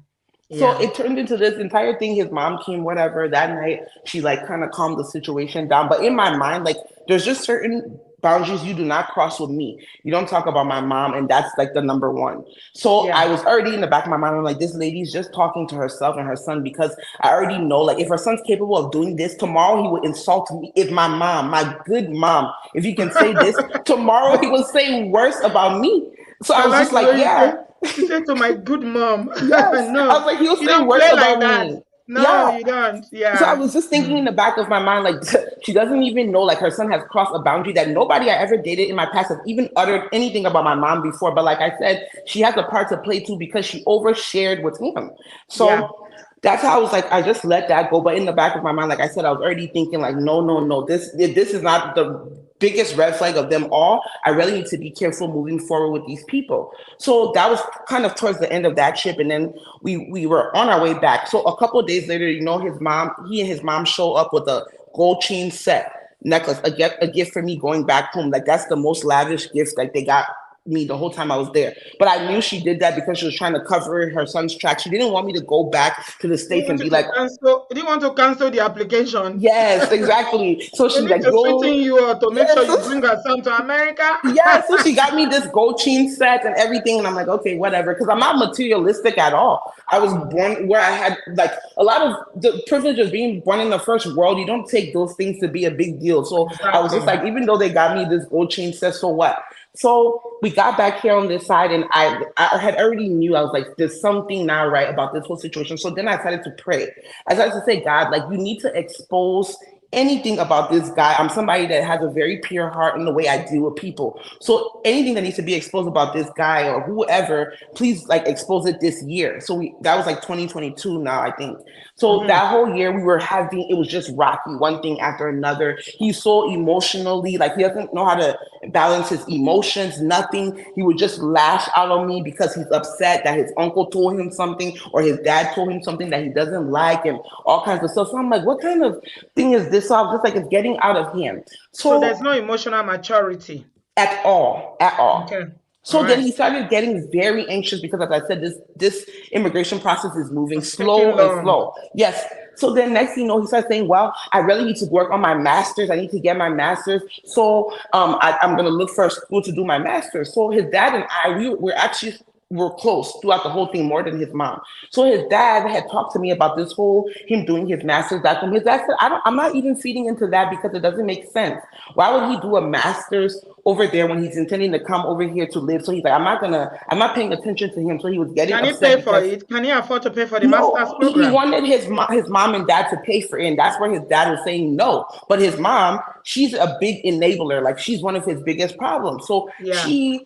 So Yeah. it turned into this entire thing. His mom came, whatever. That night, she like kind of calmed the situation down. But in my mind, like there's just certain boundaries you do not cross with me. You don't talk about my mom, and that's like the number one. So I Yeah. was already in the back of my mind. I'm like, this lady's just talking to herself and her son because I already know, like, if her son's capable of doing this tomorrow, he would insult me. If my mom, my good mom, if he can say this tomorrow, he will say worse about me. So I I was like just the like, way yeah. you say to my good mom. Yes. I No, was like, he'll you say don't worse play like about that. me. No, Yeah. you don't. So I Yeah. was just thinking in Mm. the back of my mind, like, she doesn't even know, like, her son has crossed a boundary that nobody I ever dated in my past has even uttered anything about my mom before. But like I said, she has a part to play too because she overshared with him. Yeah. So that's how I was like, I just let that go. But in the back of my mind, like I said, I was already thinking, like, no, no, no, this is not the biggest red flag of them all. I really need to be careful moving forward with these people. So that was kind of towards the end of that trip, and then we were on our way back. So a couple of days later, he and his mom show up with a gold chain set necklace, a gift for me going back home. Like that's the most lavish gift like they got me the whole time I was there. But I knew she did that because she was trying to cover her son's tracks. She didn't want me to go back to the They States and want you be to like, cancel. They want to cancel the application. yes, exactly. So They she's need like, to go. sweeten you up to make sure Yes. you bring her son to America. Yeah, so she got me this gold chain set and everything, and I'm like, okay, whatever, because I'm not materialistic at all. I was born where I had like a lot of the privilege of being born in the first world. You don't take those things to be a big deal. So I was just Exactly. like, even though they got me this gold chain set, so what? So we got back here on this side, and I had already knew I was like, there's something not right about this whole situation. So then I started to pray. I started to say, God, like you need to expose anything about this guy. I'm somebody that has a very pure heart in the way I deal with people. So anything that needs to be exposed about this guy or whoever, please like expose it this year. So that was like 2022 now, I think. So Mhm. that whole year we were having, it was just rocky, one thing after another. He's so emotionally, like he doesn't know how to balance his emotions, nothing. He would just lash out on me because he's upset that his uncle told him something or his dad told him something that he doesn't like and all kinds of stuff. So I'm like, what kind of thing is this? So I was just like, it's getting out of hand. So there's So no emotional maturity. at all, at all. Okay. All So then right. he started getting very anxious because, as I said, this immigration process is moving It's taking slow and long. slow. Yes. So then next thing you know, he starts saying, "Well, I really need to work on my master's. I need to get my master's. So I'm going to look for a school to do my master's." So his dad and I, we're actually were close throughout the whole thing more than his mom. So his dad had talked to me about this whole him doing his master's back home. His dad said, I'm not even feeding into that because it doesn't make sense. Why would he do a master's over there when he's intending to come over here to live? So he's like, I'm not paying attention to him. So he was getting Can he upset pay for because it? Can he afford to pay for the master's no, he program? wanted his mom and dad to pay for it, and that's where his dad was saying no. But his mom, she's a big enabler, like she's one of his biggest problems. So Yeah. she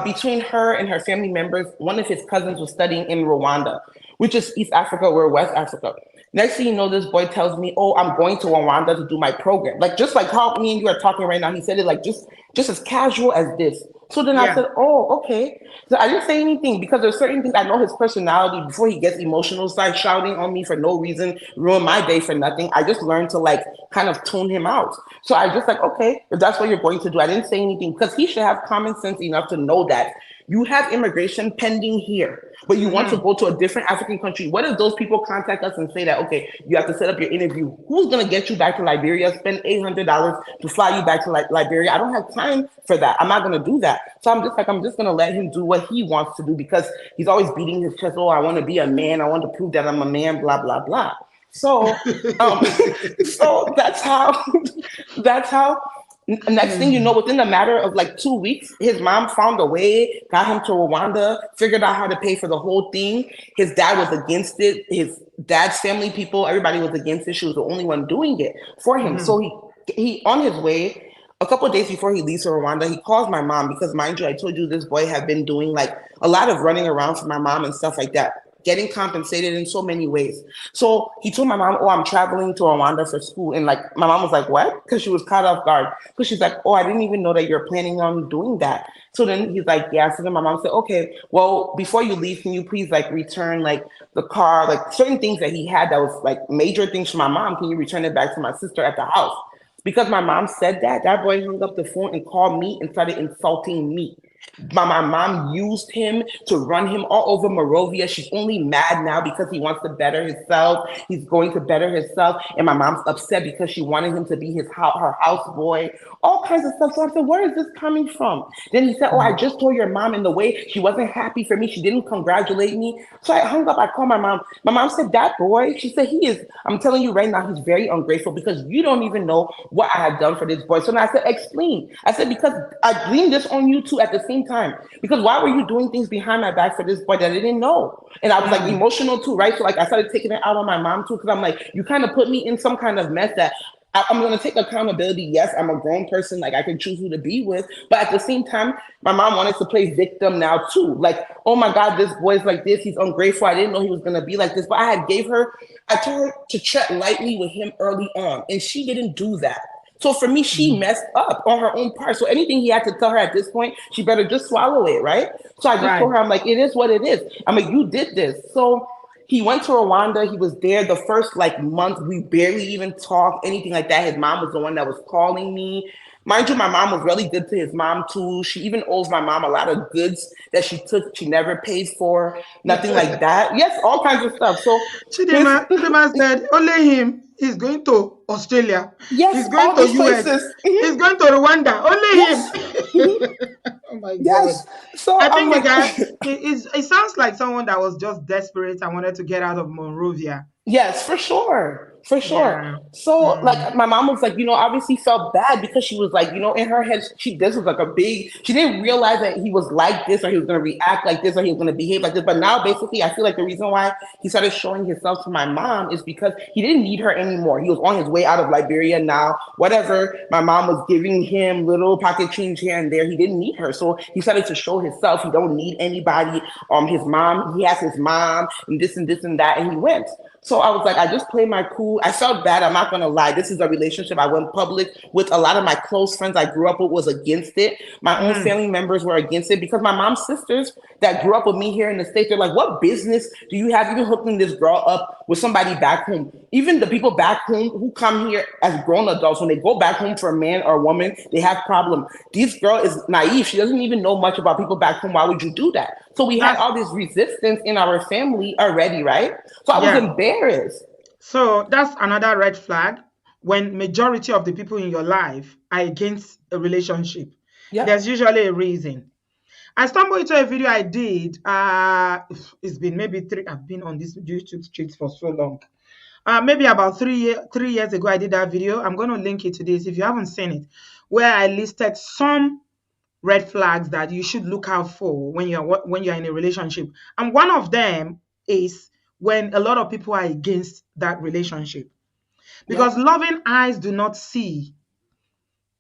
between her and her family members, one of his cousins was studying in Rwanda, which is East Africa, we're West Africa. Next thing you know, this boy tells me, "Oh, I'm going to Rwanda to do my program." Like just like how me and you are talking right now, he said it like just as casual as this. So then I Yeah. said, "Oh, okay." So I didn't say anything because there's certain things I know his personality. Before he gets emotional, start shouting on me for no reason, ruin my day for nothing. I just learned to like kind of tune him out. So I just like, okay, if that's what you're going to do, I didn't say anything because he should have common sense enough to know that you have immigration pending here, but you want to Hmm. go to a different African country. What if those people contact us and say that, okay, you have to set up your interview? Who's going to get you back to Liberia, spend $800 to fly you back to Liberia? I don't have time for that. I'm not going to do that. So I'm just like, I'm just going to let him do what he wants to do because he's always beating his chest. Oh, I want to be a man. I want to prove that I'm a man, blah, blah, blah. So, um, so that's how next thing you know, Hmm. within a matter of like 2 weeks, his mom found a way, got him to Rwanda, figured out how to pay for the whole thing. His dad was against it. His dad's family people, everybody was against it. She was the only one doing it for him. So Hmm. he on his way. a couple of days before he leaves for Rwanda, he calls my mom because, mind you, I told you this boy had been doing like a lot of running around for my mom and stuff like that, getting compensated in so many ways. So he told my mom, "Oh, I'm traveling to Rwanda for school." And like my mom was like, "What?" Because she was caught off guard. Because she's like, "Oh, I didn't even know that you're planning on doing that." So then he's like, "Yeah." So then my mom said, "Okay, well, before you leave, can you please like return like the car, like certain things that he had that was like major things for my mom? Can you return it back to my sister at the house?" Because my mom said that, that boy hung up the phone and called me and started insulting me. My mom used him to run him all over Morovia. She's only mad now because he wants to better himself. He's going to better himself. And my mom's upset because she wanted him to be her house boy, all kinds of stuff. So I said, where is this coming from? Then he said, "Oh, I just told your mom in the way she wasn't happy for me. She didn't congratulate me." So I hung up. I called my mom. My mom said, "That boy," she said, "he is, I'm telling you right now, he's very ungrateful because you don't even know what I have done for this boy." So then I said, "Explain." I said, "Because I blamed this on you too at the same time. Because why were you doing things behind my back for this boy that I didn't know?" And I was like Mm. emotional too, right? So like I started taking it out on my mom too, because I'm like, you kind of put me in some kind of mess that I'm going to take accountability. Yes, I'm a grown person. Like I can choose who to be with. But at the same time, my mom wanted to play victim now too. Like, "Oh my God, this boy's like this. He's ungrateful. I didn't know he was going to be like this." But I told her to tread lightly with him early on. And she didn't do that. So for me, she messed up on her own part. So anything he had to tell her at this point, she better just swallow it, right? So I just Right. told her, I'm like, it is what it is. I'm like, you did this. So he went to Rwanda. He was there the first like month. We barely even talked, anything like that. His mom was the one that was calling me. Mind you, my mom was really good to his mom too. She even owes my mom a lot of goods that she took, she never paid for, nothing like that. Yes, all kinds of stuff. So his Chidima said only him is going to Australia. yes, He's going all to these US. places. Mhm. He's going to Rwanda. Only him. Yes. Mhm. Oh my God. Yes. So I I'm think the like, guy, it sounds like someone that was just desperate and wanted to get out of Monrovia. yes, for sure. For sure. Yeah. So Mm. like my mom was like, obviously felt bad because she was like, in her head, this was like a big, she didn't realize that he was like this or he was gonna react like this or he was gonna behave like this. But now basically I feel like the reason why he started showing himself to my mom is because he didn't need her anymore. He was on his way out of Liberia now. Whatever. My mom was giving him little pocket change here and there. He didn't need her. So he started to show himself. He don't need anybody. His mom, he has his mom and this and that, and he went. So I was like, I just played my cool. I felt bad. I'm not gonna lie. This is a relationship I went public with. A lot of my close friends I grew up with was against it. My own Mm. family members were against it because my mom's sisters that grew up with me here in the States, they're like, "What business do you have even hooking this girl up with somebody back home?" Even the people back home who come here as grown adults, when they go back home for a man or a woman, they have problem. This girl is naive. She doesn't even know much about people back home. Why would you do that? So we had That's all this resistance in our family already, right? So I was yeah. embarrassed. So that's another red flag when majority of the people in your life are against a relationship. There's Yep. usually a reason. I stumbled into a video I did. It's been maybe three. I've been on this YouTube street for so long. Maybe about 3 years ago, I did that video. I'm going to link it to this if you haven't seen it, where I listed some red flags that you should look out for when you're in a relationship. And one of them is when a lot of people are against that relationship, because Yep. loving eyes do not see,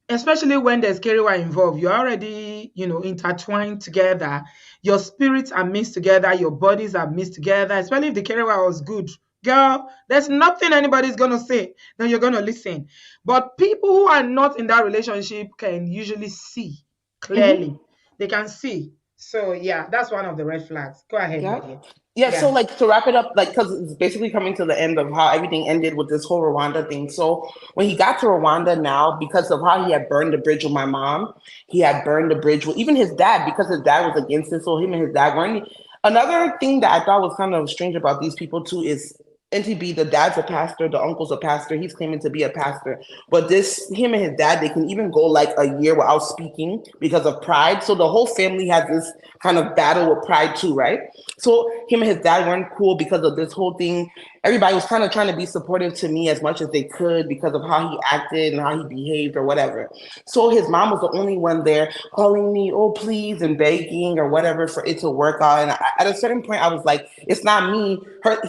especially when there's Kerewa involved. You're already, intertwined together. Your spirits are mixed together. Your bodies are mixed together. Especially if the Kerewa was good. Girl, there's nothing anybody's going to say. Then you're going to listen. But people who are not in that relationship can usually see Hmm. clearly. They can see. So, yeah, that's one of the red flags. Go ahead, my Yep. dear. Yeah, so Yeah. like to wrap it up, like because it's basically coming to the end of how everything ended with this whole Rwanda thing. So when he got to Rwanda now, because of how he had burned the bridge with my mom, he had burned the bridge with even his dad because his dad was against it. So him and his dad weren't. Another thing that I thought was kind of strange about these people too is NTB, the dad's a pastor, the uncle's a pastor, he's claiming to be a pastor. But him and his dad, they can even go like a year without speaking because of pride. So the whole family has this kind of battle with pride too, right? So him and his dad weren't cool because of this whole thing. everybody was kind of trying to be supportive to me as much as they could because of how he acted and how he behaved or whatever. So his mom was the only one there calling me, oh, please, and begging or whatever for it to work out. And at a certain point, I was like, it's not me.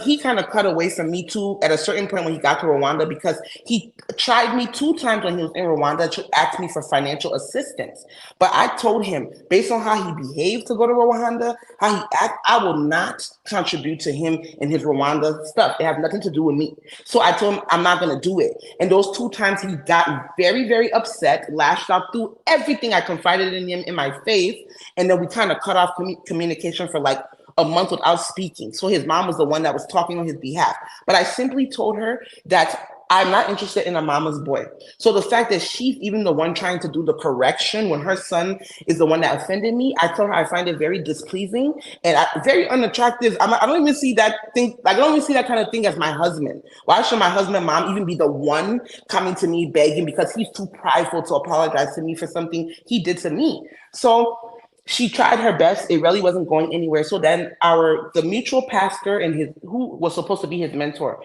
He kind of cut away from me too at a certain point when he got to Rwanda because he tried me 2 times when he was in Rwanda to ask me for financial assistance. But I told him, based on how he behaved to go to Rwanda, how he act, I will not contribute to him and his Rwanda stuff. It has nothing to do with me. So I told him I'm not going to do it. And those 2 times he got very, very upset, lashed out through everything. I confided in him in my face. And then we kind of cut off communication for like a month without speaking. So his mom was the one that was talking on his behalf. But I simply told her that I'm not interested in a mama's boy. So the fact that she's even the one trying to do the correction when her son is the one that offended me, I told her I find it very displeasing and very unattractive. I don't even see that thing. I don't even see that kind of thing as my husband. Why should my husband, mom, even be the one coming to me begging because he's too prideful to apologize to me for something he did to me? So she tried her best. It really wasn't going anywhere. So then the mutual pastor and his who was supposed to be his mentor,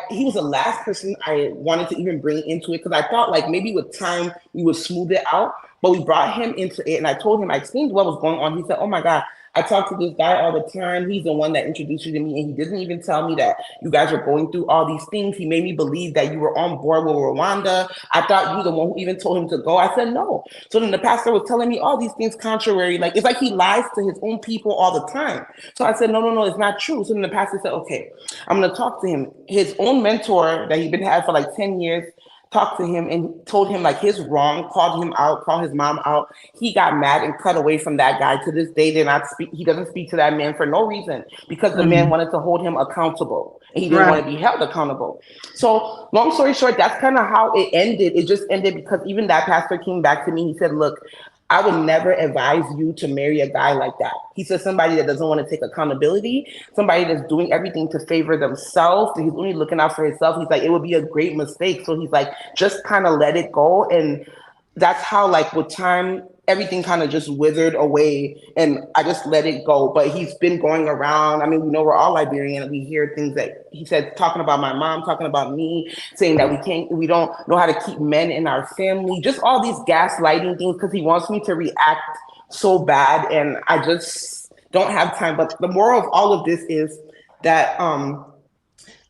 he was the last person I wanted to even bring into it because I thought like maybe with time we would smooth it out. But we brought him into it, and I told him I explained what was going on. He said, "Oh my God, I talk to this guy all the time. He's the one that introduced you to me, and he didn't even tell me that you guys were going through all these things. He made me believe that you were on board with Rwanda. I thought you were the one who even told him to go." I said, "No." So then the pastor was telling me all these things contrary. Like it's like he lies to his own people all the time. So I said, "No, no, no, it's not true." So then the pastor said, "Okay, I'm going to talk to him." His own mentor that he'd been had for like 10 years talked to him and told him like his wrong, called him out, called his mom out. He got mad and cut away from that guy. To this day, they're not speak. He doesn't speak to that man for no reason because the man Mm. wanted to hold him accountable and he didn't want Right. to be held accountable. So long story short, that's kind of how it ended. It just ended because even that pastor came back to me. He said, "Look, I would never advise you to marry a guy like that." He said somebody that doesn't want to take accountability, somebody that's doing everything to favor themselves, he's only looking out for himself. He's like, it would be a great mistake. So he's like, just kind of let it go. And that's how like with time everything kind of just withered away and I just let it go. But he's been going around. I mean, we know we're all Liberian and we hear things that he said talking about my mom, talking about me, saying that we don't know how to keep men in our family, just all these gaslighting things because he wants me to react so bad and I just don't have time. But the moral of all of this is that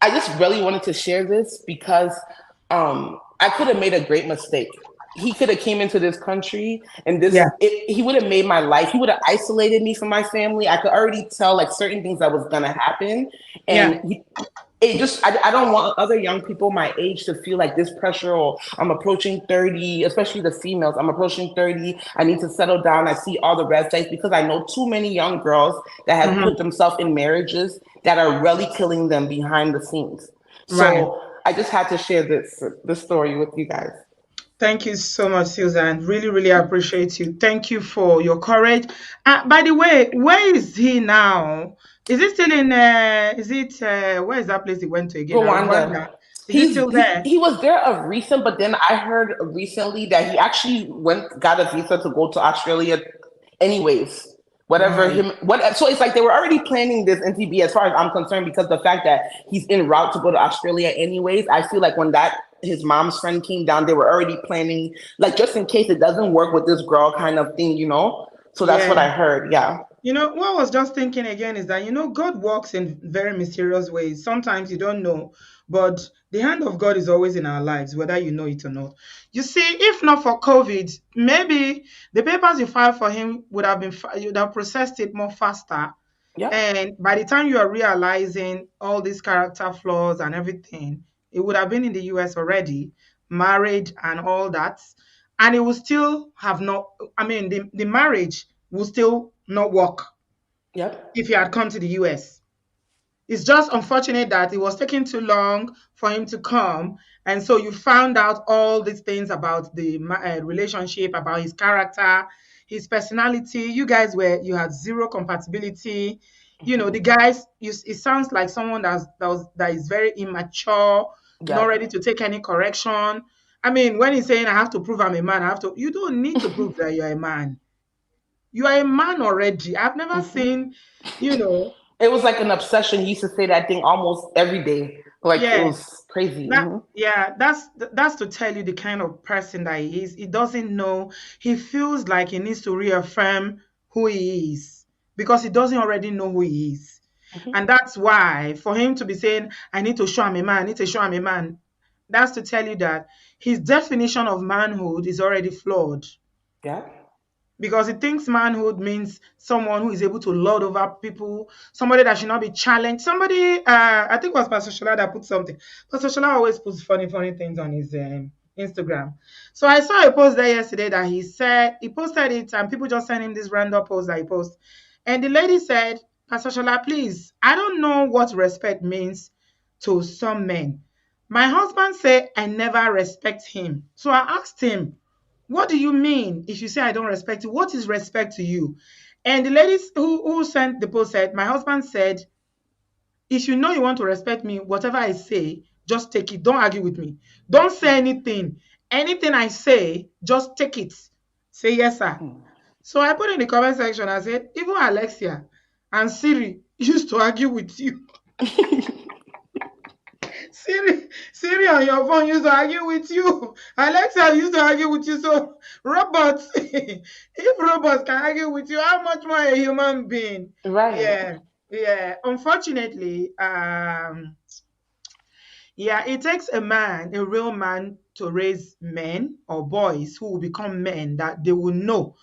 I just really wanted to share this because I could have made a great mistake. He could have came into this country and Yeah. he would have made my life. He would have isolated me from my family. I could already tell like certain things that was gonna happen, Yeah. and it just I don't want other young people my age to feel like this pressure or I'm approaching 30, especially the females. I'm approaching 30. I need to settle down. I see all the red flags because I know too many young girls that have Hmm. put themselves in marriages that are really killing them behind the scenes. Right. So I just had to share this story with you guys. Thank you so much, Susan. Really, really appreciate you. Thank you for your courage. By the way, where is he now? Is he still in? Where is that place he went to again? Rwanda. Rwanda. Is he still there? He was there of recent, but then I heard recently that he actually got a visa to go to Australia anyways. Whatever Wow. him what so it's like they were already planning this NTB as far as I'm concerned because the fact that he's en route to go to Australia anyways, I feel like when that his mom's friend came down, they were already planning like just in case it doesn't work with this girl kind of thing, you know? So that's Yeah. what I heard. Yeah. What I was just thinking again is that, God works in very mysterious ways. Sometimes you don't know, but the hand of God is always in our lives, whether you know it or not. You see, if not for COVID, maybe the papers you filed for him would have you'd have processed it more faster. Yep. And by the time you are realizing all these character flaws and everything, it would have been in the US already, married and all that. And it will still have not, I mean, the marriage will still not work Yep. if he had come to the US. It's just unfortunate that it was taking too long for him to come. And so you found out all these things about the relationship, about his character, his personality. You had zero compatibility. The guys, it sounds like someone that is very immature, not Yep. ready to take any correction. I mean, when he's saying, I have to prove I'm a man, you don't need to prove that you're a man. You are a man already. I've never Hmm. seen, you know, It was like an obsession. He used to say that thing almost every day. Like it Yeah. was crazy. That yeah, that's to tell you the kind of person that he is. He doesn't know. He feels like he needs to reaffirm who he is because he doesn't already know who he is. Hmm. And that's why for him to be saying, I need to show I'm a man, I need to show I'm a man, that's to tell you that his definition of manhood is already flawed Yeah. because he thinks manhood means someone who is able to lord over people, somebody that should not be challenged. Somebody, I think it was Pastor Shola that put something. Pastor Shola always puts funny, funny things on his Instagram. So I saw a post there yesterday that he said he posted it, and people just sent him this random post that he posted. And the lady said, Pastor Shola, please, I don't know what respect means to some men. My husband said I never respect him. So I asked him, what do you mean if you say I don't respect you? What is respect to you? And the ladies who sent the post said, my husband said, if you know you want to respect me, whatever I say, just take it. Don't argue with me. Don't say anything. Anything I say, just take it. Say yes, sir. So I put in the comment section, I said, even Alexia and Siri used to argue with you. Siri on your phone used to argue with you. Alexa used to argue with you. So robots, if robots can argue with you, how much more a human being? Right. Yeah, yeah. Unfortunately, yeah, it takes a man, a real man, to raise men or boys who will become men that they will know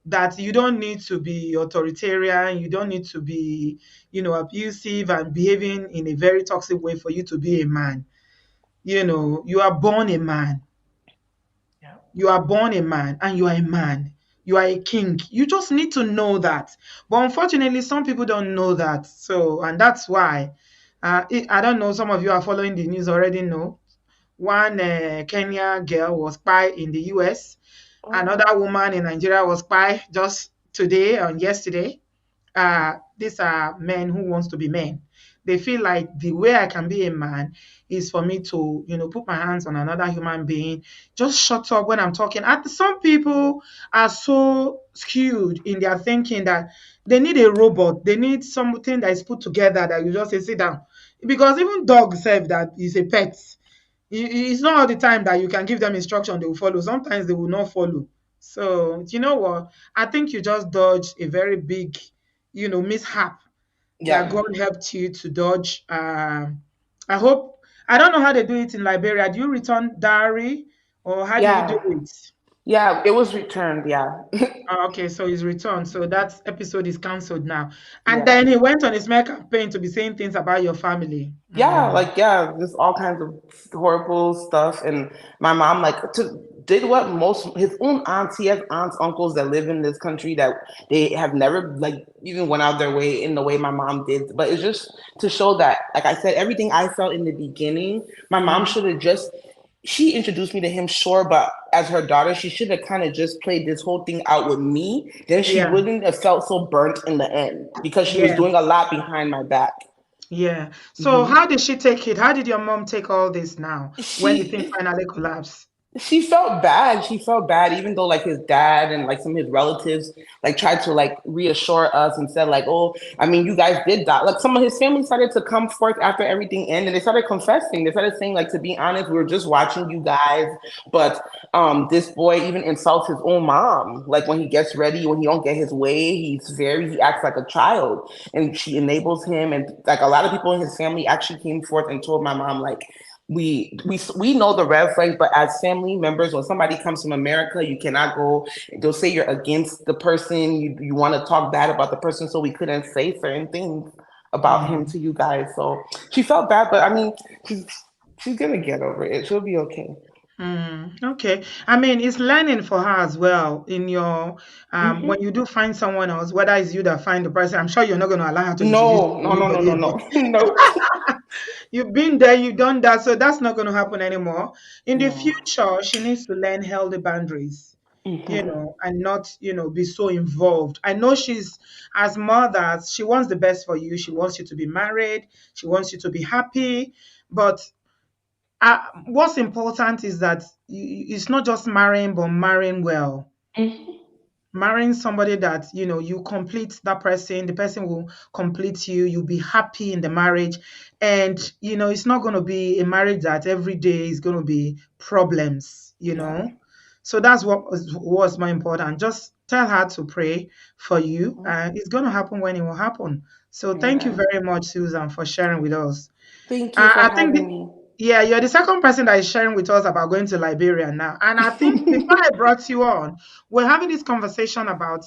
that you don't need to be authoritarian, you don't need to be, abusive and behaving in a very toxic way for you to be a man. You are born a man. Yeah. You are born a man and you are a man. You are a king. You just need to know that. But unfortunately, some people don't know that. So, and that's why, I don't know, some of you are following the news already know. One Kenya girl was spy in the US. Oh. Another woman in Nigeria was spy just today and yesterday. These are men who wants to be men. They feel like the way I can be a man is for me to, put my hands on another human being. Just shut up when I'm talking. And some people are so skewed in their thinking that they need a robot. They need something that is put together that you just say, sit down. Because even dogs say that is a pet. It's not all the time that you can give them instruction they will follow. Sometimes they will not follow. So you know what? I think you just dodged a very big, mishap that Yeah. God helped you to dodge. I hope I don't know how they do it in Liberia. Do you return dowry or how do you do Yeah. it? Yeah. It was returned. Yeah. Okay, so he's returned. So that episode is cancelled now. And Yeah. then he went on his smear campaign to be saying things about your family. Yeah, like yeah, just all kinds of horrible stuff. And my mom did what most his own aunts. He has aunts, uncles that live in this country that they have never like even went out their way in the way my mom did. But it's just to show that, like I said, everything I felt in the beginning, my mom Mhm. should have just. She introduced me to him, sure, but as her daughter, she should have kind of just played this whole thing out with me. Then she Yeah, wouldn't have felt so burnt in the end because she was yeah. doing a lot behind my back. Yeah. So Hmm. how did she take it? How did your mom take all this now when the thing She finally collapsed? she felt bad. She felt bad, even though like his dad and like some of his relatives like tried to like reassure us and said like, oh, I mean, you guys did that. Like some of his family started to come forth after everything ended. They started confessing. They started saying like, to be honest, we were just watching you guys, but this boy even insults his own mom. Like when he gets ready, when he don't get his way, he acts like a child, and she enables him. And like a lot of people in his family actually came forth and told my mom like we know the red flags, but as family members, when somebody comes from America, you cannot go. They'll say you're against the person. You want to talk bad about the person, so we couldn't say certain things about him Mm, to you guys. So she felt bad, but I mean, she's she's gonna get over it. She'll be okay. okay. I mean, it's learning for her as well. In your when Hmm. you do find someone else, whether it's you that find the person, I'm sure you're not going to allow her to introduce No, you no, to no, no, anybody no, no, again. no, You've been there, you've done that, so that's not going to happen anymore. In the no. future, she needs to learn healthy boundaries, Hmm. and not, be so involved. I know she's, as mothers, she wants the best for you. She wants you to be married. She wants you to be happy. But what's important is that it's not just marrying, but marrying well. Hmm. marrying somebody that, you complete that person, the person will complete you, you'll be happy in the marriage. And, it's not going to be a marriage that every day is going to be problems. Yeah. So that's what was more important. Just tell her to pray for you, and it's going to happen when it will happen. So thank you Amen. very much, Susan, for sharing with us. Thank you for I think having me. yeah, you're the second person that is sharing with us about going to Liberia now. And I think before I brought you on, we're having this conversation about,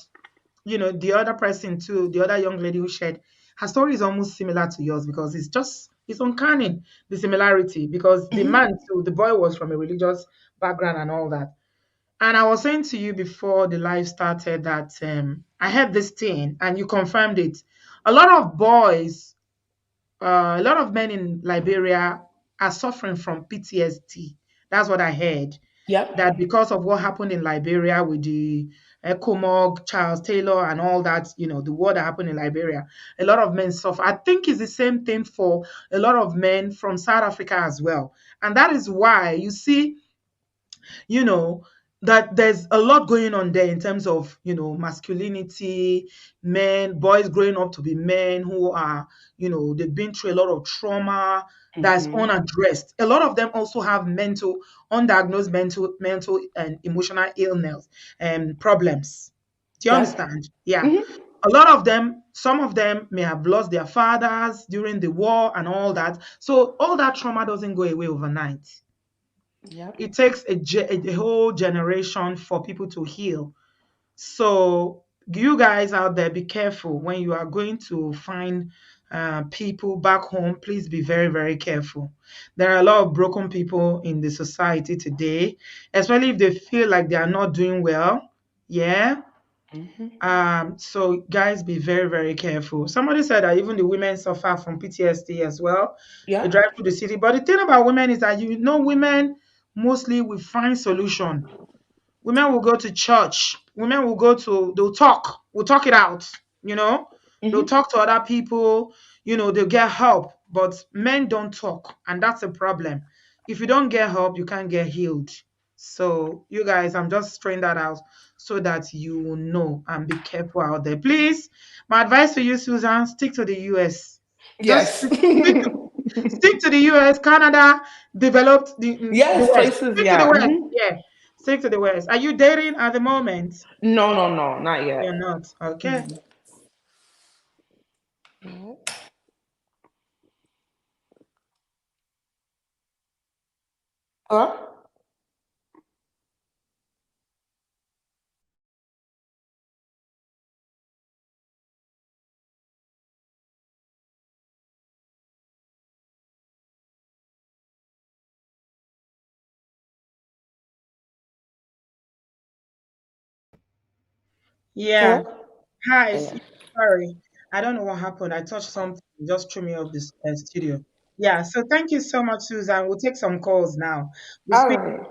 the other person too, the other young lady who shared. Her story is almost similar to yours because it's uncanny, the similarity, because the man too, the boy was from a religious background and all that. And I was saying to you before the live started that I had this thing and you confirmed it. A lot of boys a lot of men in Liberia are suffering from PTSD. That's what I heard. That Yep. because of what happened in Liberia with the Ecomog, Charles Taylor, and all that, the war that happened in Liberia, a lot of men suffer. I think it's the same thing for a lot of men from South Africa as well. And that is why you see you know, that there's a lot going on there in terms of, masculinity, men, boys growing up to be men who are, they've been through a lot of trauma that's unaddressed. A lot of them also have undiagnosed mental and emotional illness and problems. Do you Yep. understand? Yeah. A lot of them, some of them may have lost their fathers during the war and all that. So all that trauma doesn't go away overnight. Yep. It takes a whole generation for people to heal. So you guys out there, be careful when you are going to find people back home. Please be very, very careful. There are a lot of broken people in the society today, especially if they feel like they are not doing well. Yeah. So guys, be very, very careful. Somebody said that even the women suffer from PTSD as well. They Yep. drive through the city. But the thing about women is that women mostly will find solution. Women will go to church. Women will they'll talk. We'll talk it out. You know, they'll talk to other people. They'll get help. But men don't talk, and that's a problem. If you don't get help, you can't get healed. So you guys, I'm just throwing that out so that you will know and be careful out there. Please, my advice to you, Susan, stick to the US. Just Yes. stick to the US, Canada, developed the Yes, West. places. Stick to the Yeah. West. Yeah. Stick to the West. Are you dating at the moment? No, no, no, not You're yet. not. Okay. Hello? Yeah. Hello? Hi. Yeah. Sorry. I don't know what happened. I touched something, it just threw me off this studio. Yeah. So thank you so much, Susan. We'll take some calls now. We'll All speak. right.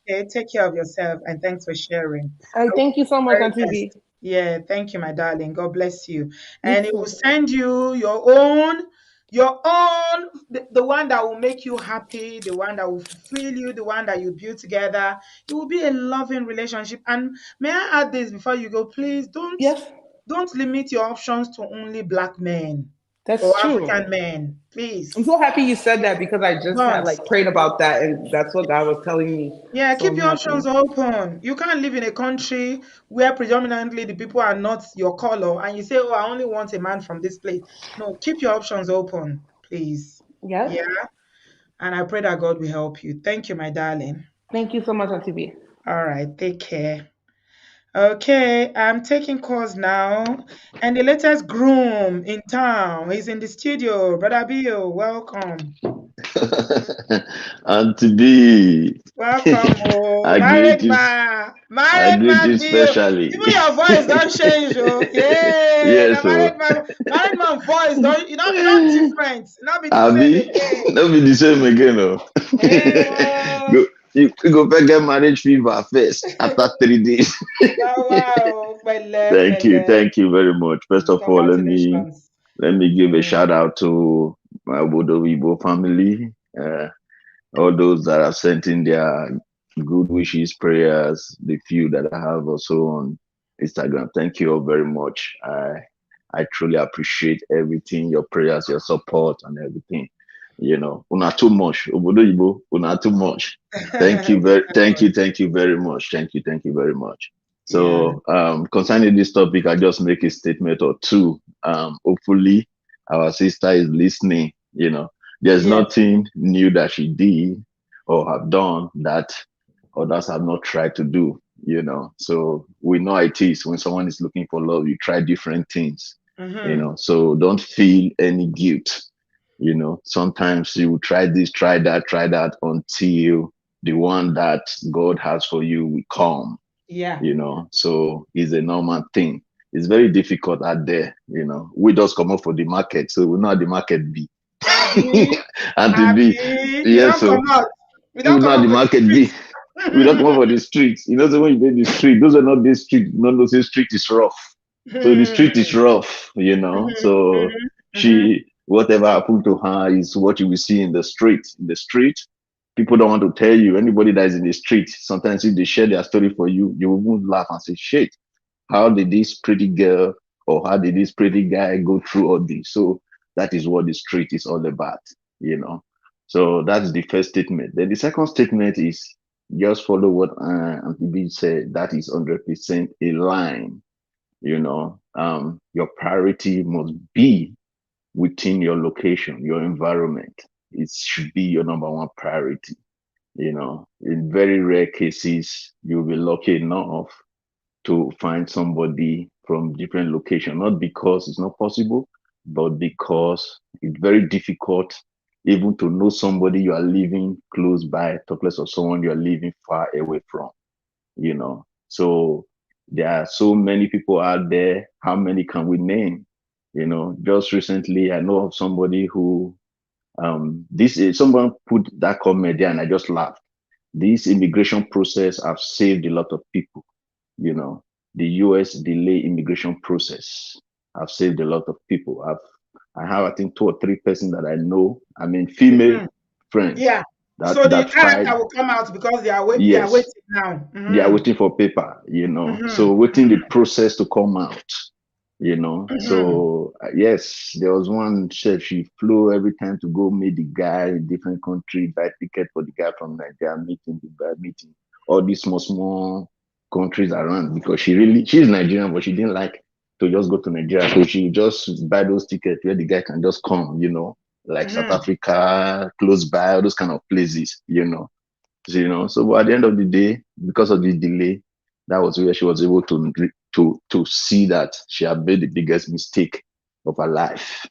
Okay. Take care of yourself and thanks for sharing. All right. I wish Thank you you so the much, very Auntie best. V. Yeah. Thank you, my darling. God bless you. You And it will too. send you your own, the one that will make you happy, the one that will fulfill you, the one that you build together. It will be a loving relationship. And may I add this before you go, please Yes, don't limit your options to only black men or that's African true. men. I'm Please so happy you said that because I just had don't. like prayed about that and that's what God was telling me. Yeah, So keep I'm your options happy. open. You can't live in a country where predominantly the people are not your color and you say, oh, I only want a man from this place. No, keep your options open, please. Yeah. Yes. And I pray that God will help you. Thank you, my darling. Thank you so much, Auntie V. All right, take care. Okay, I'm taking calls now. And the latest groom in town is in the studio. Brother Bill, welcome. Auntie B, Welcome, oh, I greet you. I married greet you man Bill. specially. Even your voice don't change, oh, yeah. The Yes, so married man voice don't you don't different, not be the same Abi, again. no be the same again, oh. Eh, You go back get marriage fever first after 3 days. wow, pẹ̀lẹ́. Thank you very much. First of all, Congratulations. let me give a Mm. shout out to my Obodo family. All those that have sent in their good wishes, prayers, the few that I have also on. Instagram. Thank you all very much. I truly appreciate everything, your prayers, your support, and everything. Una too much. Obodoyibo, una too much. Thank you very much. Thank you very much. Yeah. So, concerning this topic, I just make a statement or two. Hopefully, our sister is listening. There's Yeah. nothing new that she did or have done that others have not tried to do. So we know it is when someone is looking for love, you try different things. Mm-hmm. So don't feel any guilt. Sometimes you try this, try that until the one that God has for you will come. Yeah. So it's a normal thing. It's very difficult out there. We just come up for the market, so we know how the market be. Abi, And to be, Abi, you yes, don't come so out. We we don't know come how out the for the market be. streets. We don't come up for the streets. So when you go the street, those are not the street. No, no, the street is rough. So the street is rough. So whatever happened to her is what you will see in the street. In the street, people don't want to tell you. Anybody that is in the street, sometimes if they share their story for you, you will laugh and say, shit, how did this pretty girl or how did this pretty guy go through all this? So that is what the street is all about, you know. So that's the first statement. Then the second statement is just follow what Auntie B said. That is 100% a line. Your priority must be within your location, your environment. It should be your number one priority. In very rare cases, you'll be lucky enough to find somebody from different location, not because it's not possible, but because it's very difficult even to know somebody you are living close by, talk less of someone you are living far away from. So there are so many people out there. How many can we name? Just recently I know of somebody who this is someone put that comment there and I just laughed. This immigration process have saved a lot of people. you know, the US delay immigration process have saved a lot of people. I have I think two or three persons that I know. I mean female Mhm. friends Yeah. that So the that tried. character will come out because they are Yes, waiting now. they are Mm-hmm. waiting for paper. Mm-hmm. So waiting the process to come out. Mm-hmm. So yes, there was one chef, she flew every time to go meet the guy in different country, buy ticket for the guy from Nigeria, meeting the guy, meeting all these small countries around because she's Nigerian, but she didn't like to just go to Nigeria. So she just buy those tickets where the guy can just come, like South Mm-hmm. Africa, close by, all those kind of places. So but at the end of the day, because of the delay, that was where she was able to see that she had made the biggest mistake of her life.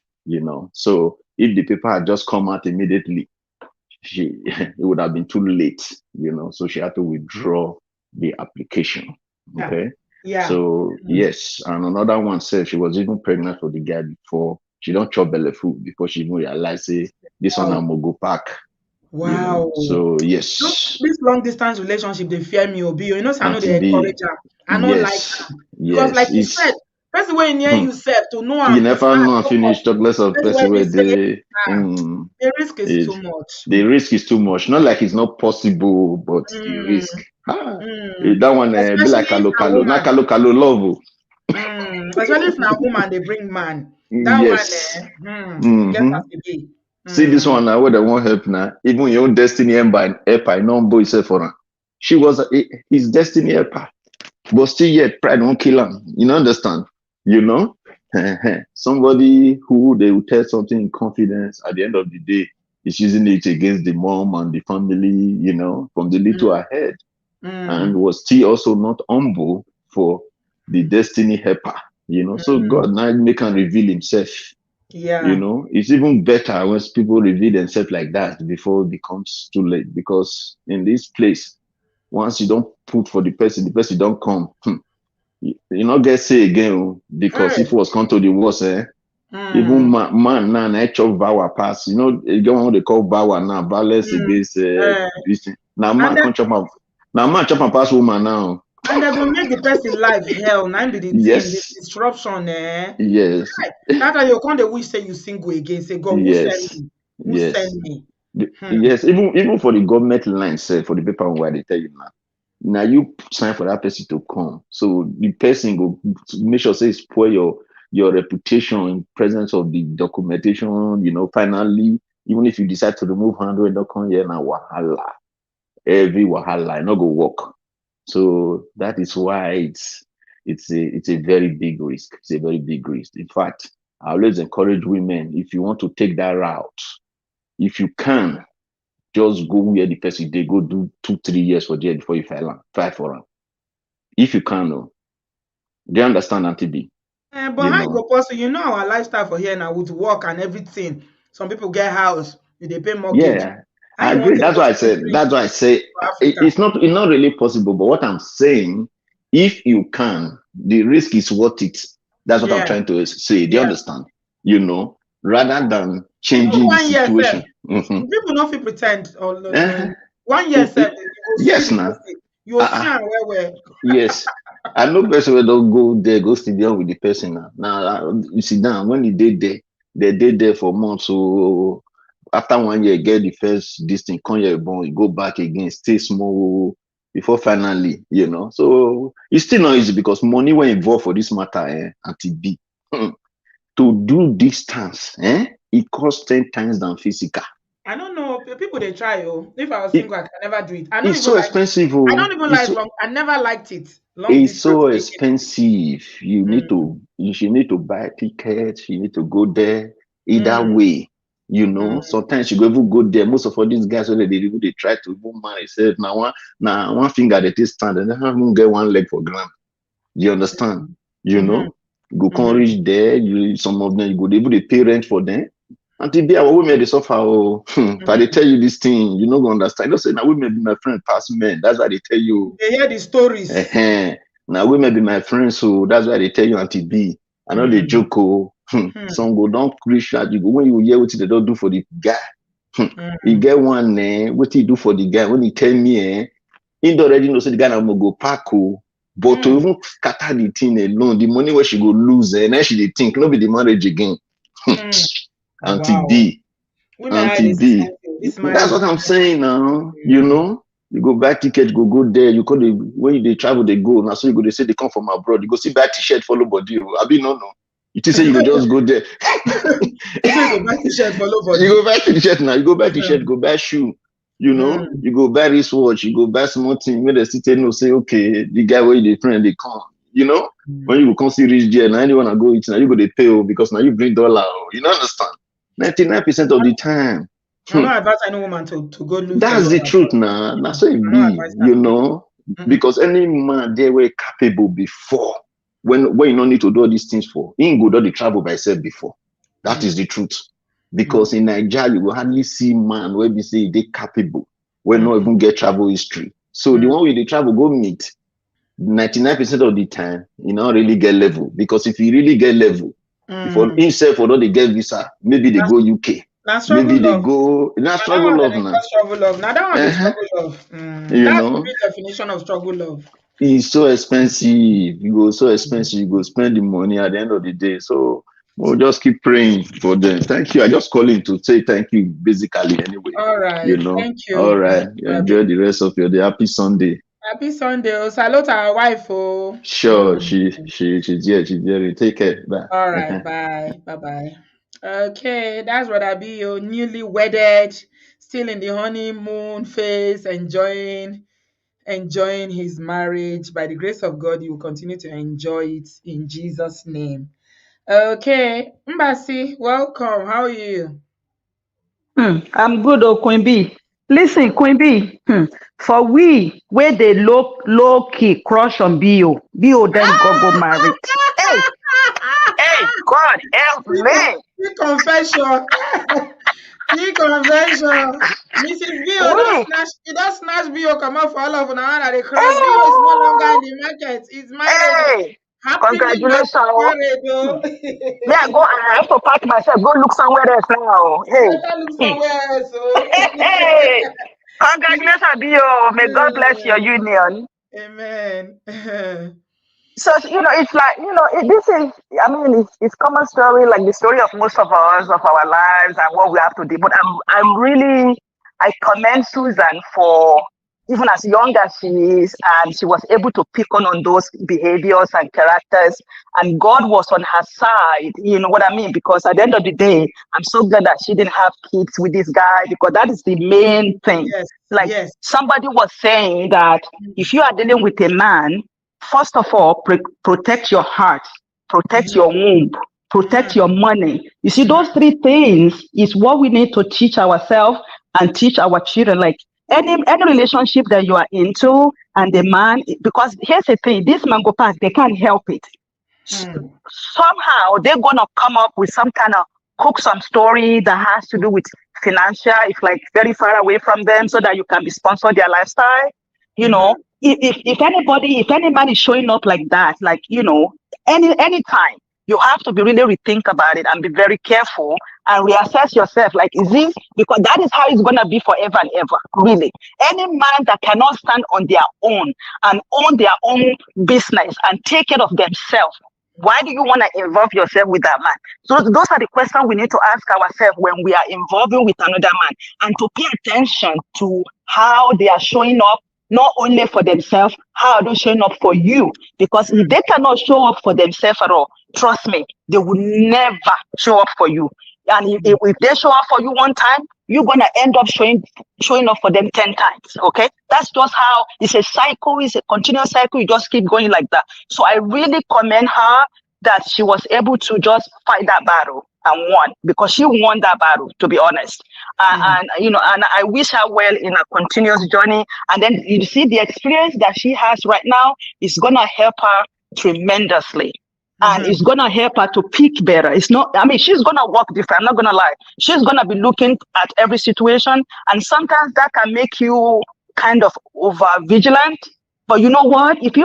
So if the paper had just come out immediately, it would have been too late. So she had to withdraw the application. Yeah. Okay. Yeah. So yes, and another one said she was even pregnant for the guy before she don't chop belly food before she even realized say this one Wow. I'm go pack. Wow. So yes, This long distance relationship, they fear me, Obi. You know, say I know they Auntie B, encourage her. I don't like yes, her. Because, yes, like you said, it's person way near hmm, you self to know you am is never hard. know and No finish possible. talk less of Person person where where they say they ah, the risk is it, too much. the risk is too much. Not like it's not possible, but the Mm, risk. Ah, mm. that one be Especially like if kalo na kalo, not woman. kalo kalo love. Especially if na woman they bring man. That one Yes. it gets hmm as it be. See this one now where they won't help now. Even your own destiny helper, no boy said for her. She was his destiny helper. But still yet pride won't kill him. You know, understand? You know? Somebody who they will tell something in confidence at the end of the day is using it against the mom and the family, from the little Mm, ahead, and mm, was still also not humble for the destiny helper. So mm. God now make and reveal himself. Yeah. It's even better when people reveal themselves like that before it becomes too late. Because in this place, once you don't put for the person don't come. You not get say again because Hey. if it was come to the worst, even Mm, man now na chop vow pass. You get one what they call vow now, violence mm. against Eh, this thing. Now and man then can't chop am. Now man chop am pass woman now. and they go make the person life hell. Now be the thing, the Yes, disruption. yes, Right. That time you come the wish say you single again. Say God, who send yes, me? Who send yes, me? yes. Even for the government line, say for the paper where they tell you now. Now you sign for that person to come. So the person go make sure say spoil your reputation in presence of the documentation, finally, even if you decide to remove hand when don't come here now wahala. Every wahala, not go work. So that is why it's a very big risk. It's a very big risk. In fact, I always encourage women, if you want to take that route, if you can, just go where the person they go do 2-3 years for there before you file for them. If you can, no. Do you understand, Auntie B? But You how you know. go possible? Our lifestyle for here now with work and everything. Some people get house, they pay mortgage. Yeah, How I you want agree. to That's go why I to said. That's why I say Africa? it's not really possible. But what I'm saying, if you can, the risk is worth it. That's what I'm Yeah, trying to say. Do you yeah. understand? Rather than Even changing the 1 year, sir. situation. Mhm. People not fit pretend or Eh, 1 year, it- sir. it- You go see yes, the now. person. You will see Uh-uh. am well. Yes. I know person will don't go there, go sit down with the person now. Now you sit down when you did there, they did there for months. So after 1 year, get the first this thing, come here, born, you go back again, stay small before finally, So it's still not easy because money were involved for this matter, Auntie B. To do distance, it costs 10 times than physical. I don't know. People they try. Oh, if I was It, single, I can never do it. I don't it's even so like. expensive, I don't oh. even like long. I never liked it. Long It's distance so dating. expensive. Mm, You should need to buy tickets. You need to go there. Either mm, way, mm, sometimes you go even go there. Most of all these guys when they try to even marry said now one finger they take stand and they don't even get one leg for ground. You understand? mm, You go come mm. reach there. Some of them you go able to pay rent for them. Until there, our women they suffer. Oh, if I they tell you this thing, you no go understand. Don't say now women be my friend past men. That's why they tell you. They hear the stories. Now women be my friends, so that's why they tell you Auntie B. I know they Mm, joke. Oh, mm, some go don't reach out. You go when you hear what they don't do for the guy. You mm, get one what he do for the guy when he tell me he don't already know say the guy now go pack. Oh, but to mm, even scatter the thing alone, the money where she go lose, and then she dey think no be the marriage again. mm. Auntie Wow. B. Women are Auntie this B. expensive. This That's marriage what I'm business. saying now. Mm. You go buy ticket, go there. You go when they travel, they go. Now so you go they say they come from abroad. You go see buy t-shirt, follow body. I be no. You think say you go just go there. You say you go buy t-shirt, follow You body. go buy t-shirt now. You go buy Mm, t-shirt, go buy shoe. mm, You go buy wristwatch. You go buy small thing. When they still no say okay, the guy where they friend they come. When mm. you go come see reach there, now anyone go eat now you go they pay because now you bring dollar. You don't understand? 99% of the time. I don't advise any woman to go look for That's love the truth abroad. now. That's how it I don't be, advise them. Mm-mm. because any man they were capable before. When you don't need to do all these things for, he ain't go do the travel by himself before. That is Mm, the truth. mm, Because in Nigeria, you will hardly see man where we say they capable, when not mm, even get travel history. So the mm, one with the travel go meet 99% of the time, you not really get level. Because if you really get level, for mm. himself or not they get visa, maybe they Now, go UK, now struggle maybe they love. go not Now that struggle one that love they now. call struggle love. Now that one be Uh-huh. struggle love. You That's the know, real definition of struggle love. it's so expensive. You go so expensive, you go spend the money at the end of the day. So we'll just keep praying for them. Thank you. I just calling to say thank you basically anyway. All right. Thank All you. right. Thank you, Enjoy Abby. the rest of your day. Happy Sunday. Happy Sunday. Oh, salute our wife. Oh. Sure, she's here. Take care. Bye. All right. Uh-huh. Bye. Bye bye. Okay. That's what I be. Oh, newly wedded, still in the honeymoon phase, enjoying his marriage. By the grace of God, he will continue to enjoy it in Jesus' name. Okay. Mbasi, welcome. How are you? I'm good, oh Queen B. Listen, Queen B, for we where they low key crush on BO then go married. Hey, hey, God help See, me. see confession. See confession. Mrs. Bio don't We, snatch, you don't snatch Bio come out for all of now that they crush. Bio is no longer in oh, the market. It's married. hey, Happily congratulations. Oh. married though. Me, I have to pack myself, go look somewhere else now. You Hey, better look hmm. somewhere else. Oh. Hey, congratulations, BO. May God bless your union. Amen. So it's like this is. I mean, it's common story, like the story of most of us, of our lives, and what we have to do. But I commend Susan for even as young as she is, and she was able to pick on those behaviors and characters, and God was on her side. You know what I mean? Because at the end of the day, I'm so glad that she didn't have kids with this guy, because that is the main thing. Yes, Like yes. somebody was saying that if you are dealing with a man, first of all, protect your heart, protect your womb, protect your money. You see, those three things is what we need to teach ourselves and teach our children. Like any relationship that you are into, and the man, because here's the thing, this man go past, they can't help it. Somehow they're gonna come up with some kind of cook some story that has to do with financial, if like very far away from them, so that you can be sponsored their lifestyle. You know, if anybody, if any man is showing up like that, like, you know, anytime, you have to be really rethink about it and be very careful and reassess yourself. Like, is this, because that is how it's gonna be forever and ever. Really, any man that cannot stand on their own and own their own business and take care of themselves, why do you want to involve yourself with that man? So those are the questions we need to ask ourselves when we are involving with another man, and to pay attention to how they are showing up, not only for themselves, how are they showing up for you? Because if they cannot show up for themselves at all, trust me, they will never show up for you. And if they show up for you one time, you're gonna end up showing up for them 10 times. Okay, that's just how it's a cycle. It's a continuous cycle. You just keep going like that. So I really commend her that she was able to just fight that battle and won, because she won that battle, to be honest. And you know, and I wish her well in a continuous journey. And then you see the experience that she has right now is gonna help her tremendously. And it's gonna help her to pick better. It's not, I mean, she's gonna work different. I'm not gonna lie. She's gonna be looking at every situation, and sometimes that can make you kind of over vigilant. But you know what? If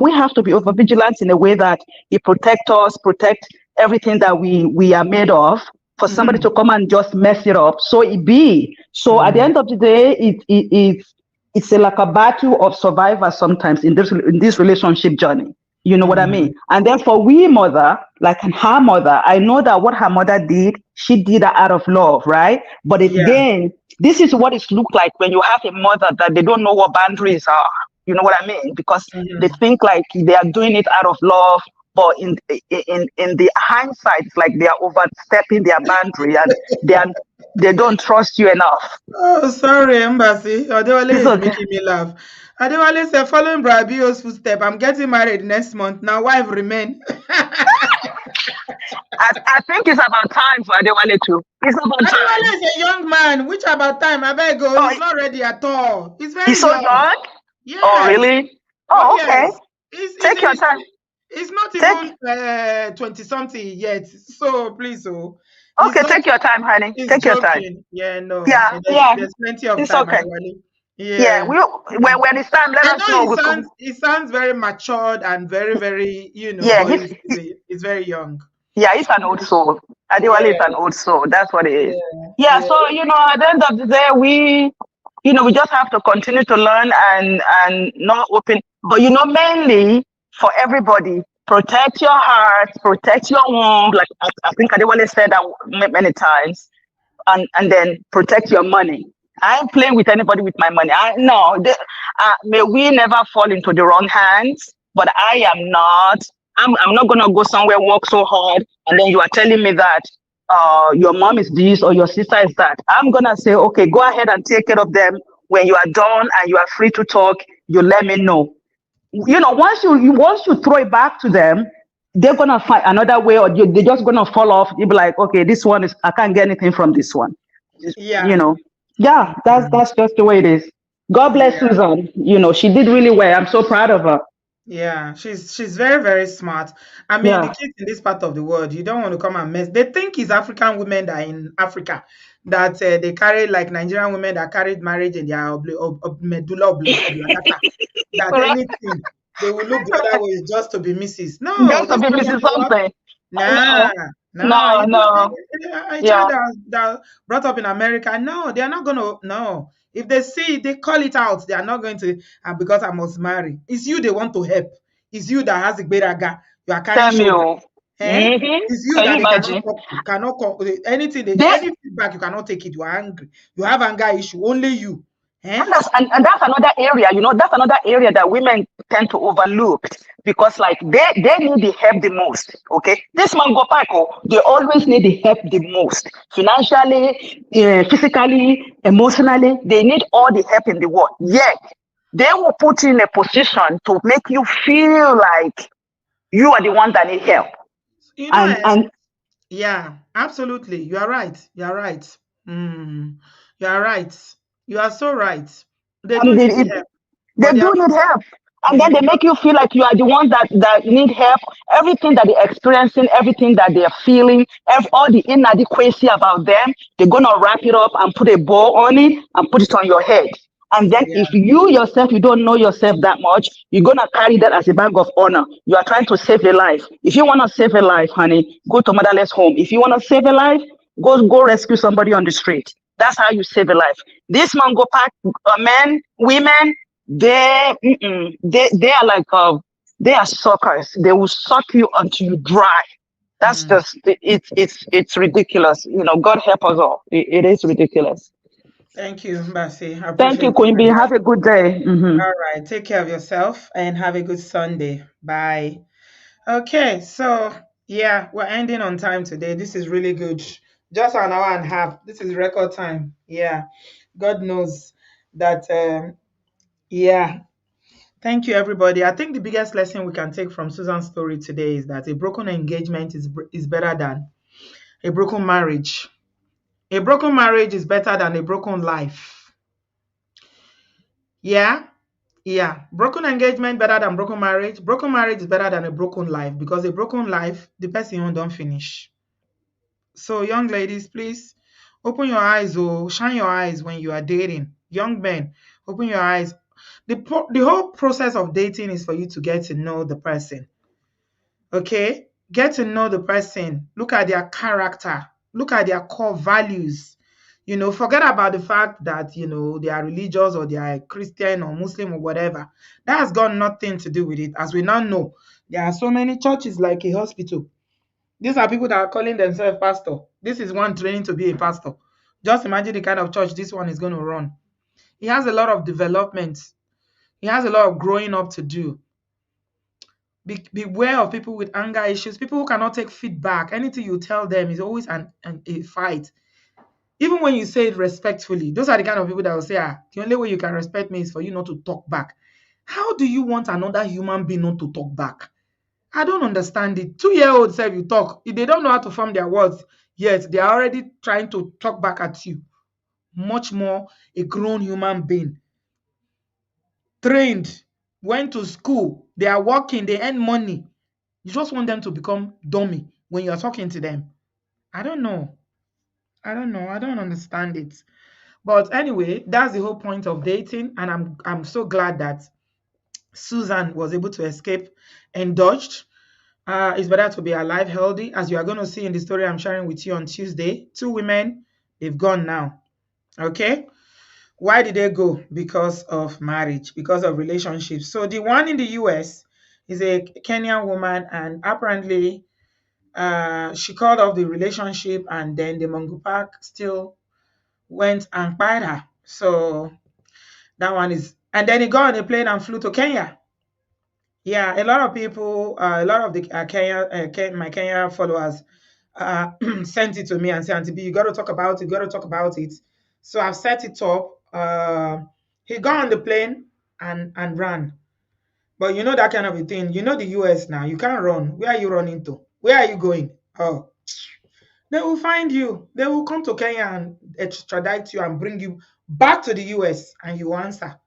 we have to be over vigilant in a way that it protects us, protect everything that we are made of, for somebody to come and just mess it up, so it be. So at the end of the day, it's like a battle of survivors sometimes in this relationship journey. You know what I mean? And then for we mother, like her mother, I know that what her mother did, she did that out of love, right? But again, this is what it looks like when you have a mother that they don't know what boundaries are. You know what I mean? Because they think like they are doing it out of love, but in the hindsight, it's like they are overstepping their boundary, and they don't trust you enough. Oh, sorry, Embassy. Adewale is making me laugh. Adewale said, following Brabio's footstep, I'm getting married next month. Now, wife remain. I think it's about time for Adewale too. It's about time. Adewale is a young man. Which about time? I beg go. He's not ready at all. He's very He's so young? Yes. Oh, really? Oh, okay. Yes. Take your time. He's not even 20-something yet. So, please, okay, take your time, honey. Take your time. Yeah, no. Yeah, There's plenty of it's time. okay. Yeah. When it's time, let us know. He sounds very matured and very, very, he's very young. Yeah, he's an old soul. Adewale is an old soul. That's what it is. Yeah. So, at the end of the day, we just have to continue to learn and not open. But, mainly for everybody, protect your heart, protect your womb. Like I think Adewale said that many times. And then protect your money. I ain't playing with anybody with my money. May we never fall into the wrong hands, but I am not. I'm not gonna go somewhere, work so hard, and then you are telling me that your mom is this or your sister is that. I'm gonna say, okay, go ahead and take care of them. When you are done and you are free to talk, you let me know. Once you throw it back to them, they're gonna find another way, or they're just gonna fall off. You'll be like, okay, this one I can't get anything from this one. That's just the way it is. God bless Susan. She did really well. I'm so proud of her. Yeah, she's very, very smart. I mean, the kids in this part of the world, you don't want to come and mess. They think it's African women that are in Africa that they carry, like Nigerian women that carried marriage in their medulla oblongata. That anything they will look the other way just to be Mrs. No, just to be Mrs. something. No. A child that brought up in America, no, they are not gonna. No, if they see, they call it out. They are not going to. Because I must marry. It's you they want to help. It's you that has a beraga. You are carrying shoulder. It's you that cannot anything. Any feedback you cannot take it. You are angry. You have anger issue. Only you. Eh? And that's another area, that's another area that women tend to overlook because like they need the help the most. Okay. This man go back, oh, they always need the help the most. Financially, physically, emotionally, they need all the help in the world. Yet they will put you in a position to make you feel like you are the one that need help. You know, And yeah, absolutely. You are right. You are right. Mm, you are right. You are so right. They do and need the help, they but they do are need help. And then they they make you feel like you are the one that need help. Everything that they're experiencing, everything that they're feeling, all the inadequacy about them, they're gonna wrap it up and put a bow on it and put it on your head. And then yeah, if you yourself, you don't know yourself that much, you're gonna carry that as a bag of honor. You are trying to save a life. If you wanna save a life, honey, go to motherless home. If you wanna save a life, go rescue somebody on the street. That's how you save a life. This man go pack men, women, they are like they are suckers. They will suck you until you dry. That's mm. just it's ridiculous. God help us all. It is ridiculous. Thank you, Mbasi. I Thank you, appreciate you Queen very Bee. much. Have a good day. All right, take care of yourself and have a good Sunday. Bye. Okay, so yeah, we're ending on time today. This is really good. Just an hour and a half. This is record time. Yeah, God knows that. Yeah, thank you, everybody. I think the biggest lesson we can take from Susan's story today is that a broken engagement is better than a broken marriage. A broken marriage is better than a broken life. Yeah, yeah. Broken engagement better than broken marriage. Broken marriage is better than a broken life because a broken life, the person who don't finish. So, young ladies, please open your eyes or shine your eyes when you are dating. Young men, open your eyes. The whole process of dating is for you to get to know the person. Okay? Get to know the person. Look at their character. Look at their core values. Forget about the fact that, they are religious or they are Christian or Muslim or whatever. That has got nothing to do with it. As we now know, there are so many churches like a hospital. These are people that are calling themselves pastor. This is one training to be a pastor. Just imagine the kind of church this one is going to run. He has a lot of development. He has a lot of growing up to do. Beware of people with anger issues, people who cannot take feedback. Anything you tell them is always a fight. Even when you say it respectfully, those are the kind of people that will say, the only way you can respect me is for you not to talk back. How do you want another human being not to talk back? I don't understand it. 2-year-olds say you talk. If they don't know how to form their words, yet they are already trying to talk back at you. Much more a grown human being. Trained, went to school, they are working, they earn money. You just want them to become dummy when you're talking to them. I don't know. I don't know. I don't understand it. But anyway, that's the whole point of dating. And I'm so glad that Susan was able to escape and dodged. It's better to be alive, healthy. As you are going to see in the story I'm sharing with you on Tuesday, 2 women, they've gone now. Okay? Why did they go? Because of marriage, because of relationships. So the one in the US is a Kenyan woman, and apparently she called off the relationship, and then the Mungo Park still went and fired her. So that one is, and then he got on a plane and flew to Kenya. Yeah, a lot of people, a lot of the my Kenya followers sent it to me and said, Auntie B, you got to talk about it, you got to talk about it. So I've set it up. He got on the plane and ran. But you know that kind of a thing. You know the US now. You can't run. Where are you running to? Where are you going? Oh, they will find you. They will come to Kenya and extradite you and bring you back to the US and you answer.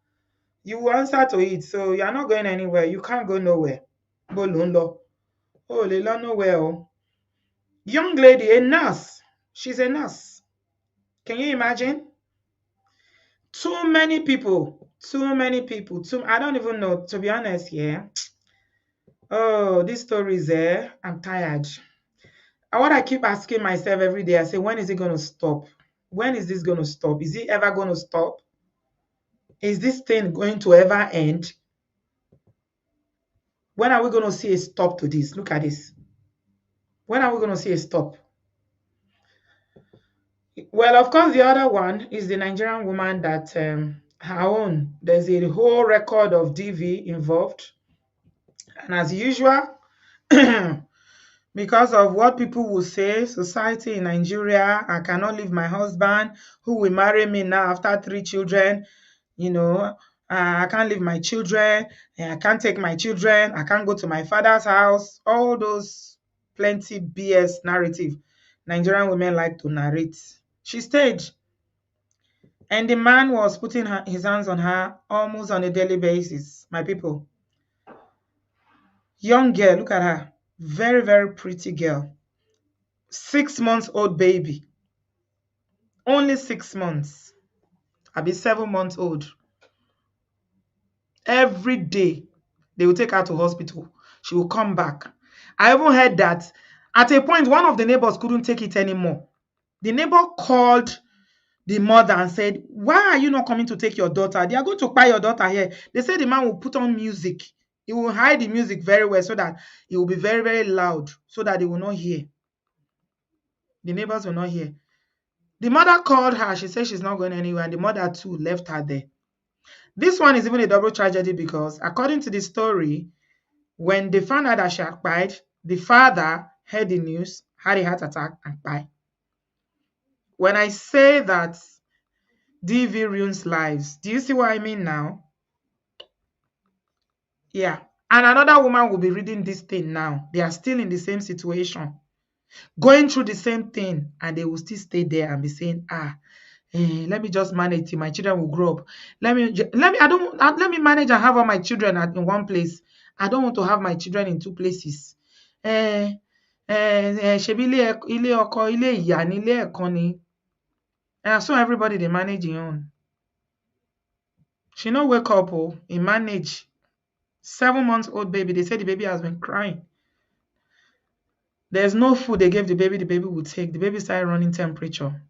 You will answer to it. So you're not going anywhere. You can't go nowhere. Bolundo. Oh, Lila nowhere. Oh. Young lady, a nurse. She's a nurse. Can you imagine? Too many people. Too many people. I don't even know. To be honest, yeah. Oh, this story is there. I'm tired. And what I keep asking myself every day, I say, when is it going to stop? When is this going to stop? Is it ever going to stop? Is this thing going to ever end? When are we going to see a stop to this? Look at this. When are we going to see a stop? Well, of course, the other one is the Nigerian woman that her own. There's a whole record of DV involved. And as usual, because of what people will say, society in Nigeria, I cannot leave my husband who will marry me now after 3 children. I can't leave my children. I can't take my children. I can't go to my father's house. All those plenty BS narrative Nigerian women like to narrate. She stayed. And the man was putting his hands on her almost on a daily basis. My people. Young girl, look at her. Very, very pretty girl. 6 months old baby. Only 6 months. I'll be 7 months old. Every day, they will take her to hospital. She will come back. I even heard that at a point, one of the neighbors couldn't take it anymore. The neighbor called the mother and said, why are you not coming to take your daughter? They are going to buy your daughter here. They said the man will put on music. He will hide the music very well so that it will be very, very loud so that they will not hear. The neighbors will not hear. The mother called her. She said she's not going anywhere. And the mother too left her there. This one is even a double tragedy because according to the story, when they found out that she had died, the father heard the news, had a heart attack and died. When I say that DV ruins lives, do you see what I mean now? Yeah. And another woman will be reading this thing now. They are still in the same situation, going through the same thing, and they will still stay there and be saying, let me just manage till my children will grow up. Let me manage and have all my children in one place. I don't want to have my children in two places. Ṣebí ilé ọkọ, ilé ìyá ni, ilé ẹ̀kan ni. So everybody they manage their own. She no wake up, he manage. 7 months old baby. They say the baby has been crying. There's no food they gave the baby will take. The baby started running temperature.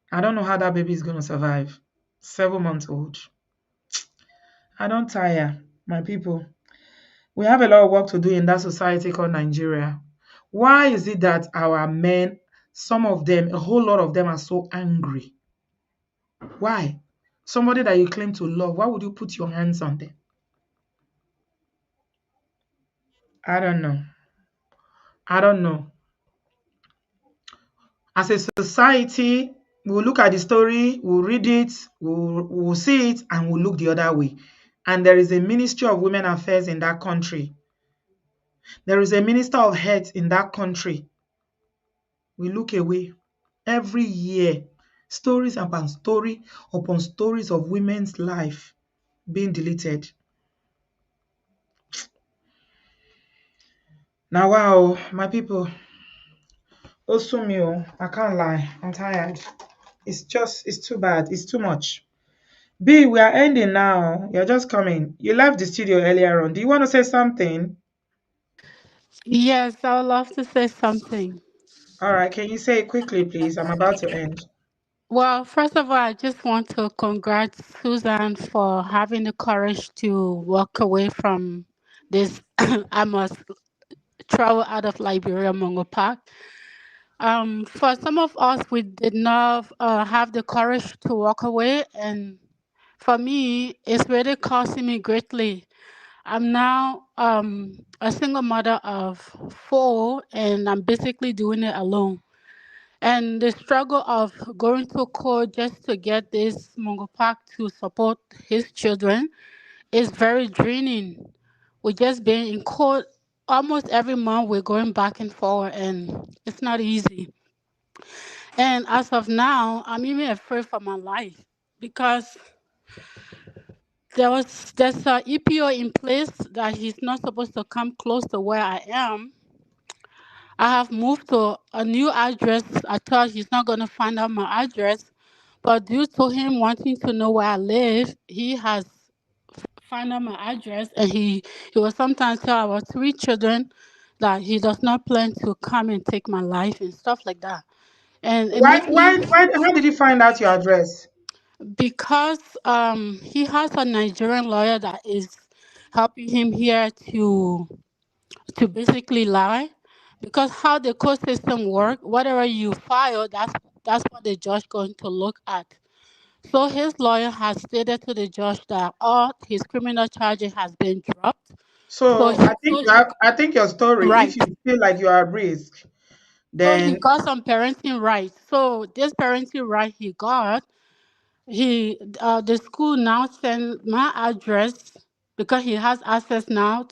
I don't know how that baby is going to survive. 7 months old. I don't tire, my people. We have a lot of work to do in that society called Nigeria. Why is it that our men, some of them, a whole lot of them are so angry? Why? Somebody that you claim to love, why would you put your hands on them? I don't know. I don't know. As a society, we'll look at the story, we'll read it, we'll see it, and we'll look the other way. And there is a Ministry of Women Affairs in that country. There is a Minister of Health in that country. We look away. Every year, stories upon stories of women's life being deleted. Now, wow, my people, Osumio, I can't lie, I'm tired. It's too bad. It's too much. B, we are ending now. You're just coming. You left the studio earlier on. Do you want to say something? Yes, I would love to say something. All right, can you say it quickly, please? I'm about to end. Well, first of all, I just want to congratulate Susan for having the courage to walk away from this. I must travel out of Liberia, Mongo Park. For some of us, we did not have the courage to walk away, and for me, it's really costing me greatly. I'm now a single mother of four, and I'm basically doing it alone. And the struggle of going to court just to get this Mungo Park to support his children is very draining. We're just being in court almost every month. We're going back and forth, and it's not easy. And as of now, I'm even afraid for my life because there's a EPO in place that he's not supposed to come close to where I am. I have moved to a new address. I thought he's not going to find out my address, but due to him wanting to know where I live, he has found out my address, and he will sometimes tell our 3 children that he does not plan to come and take my life and stuff like that. And it Why, makes me why, why, how did you find out your address? because he has a Nigerian lawyer that is helping him here to basically lie, because how the court system work, whatever you file, that's what the judge going to look at. So his lawyer has stated to the judge that all his criminal charges has been dropped. So So he, so he I think your story, if right. you feel like you are at risk, So he then got some parenting rights. So this parenting right he got, he the school now send my address because he has access now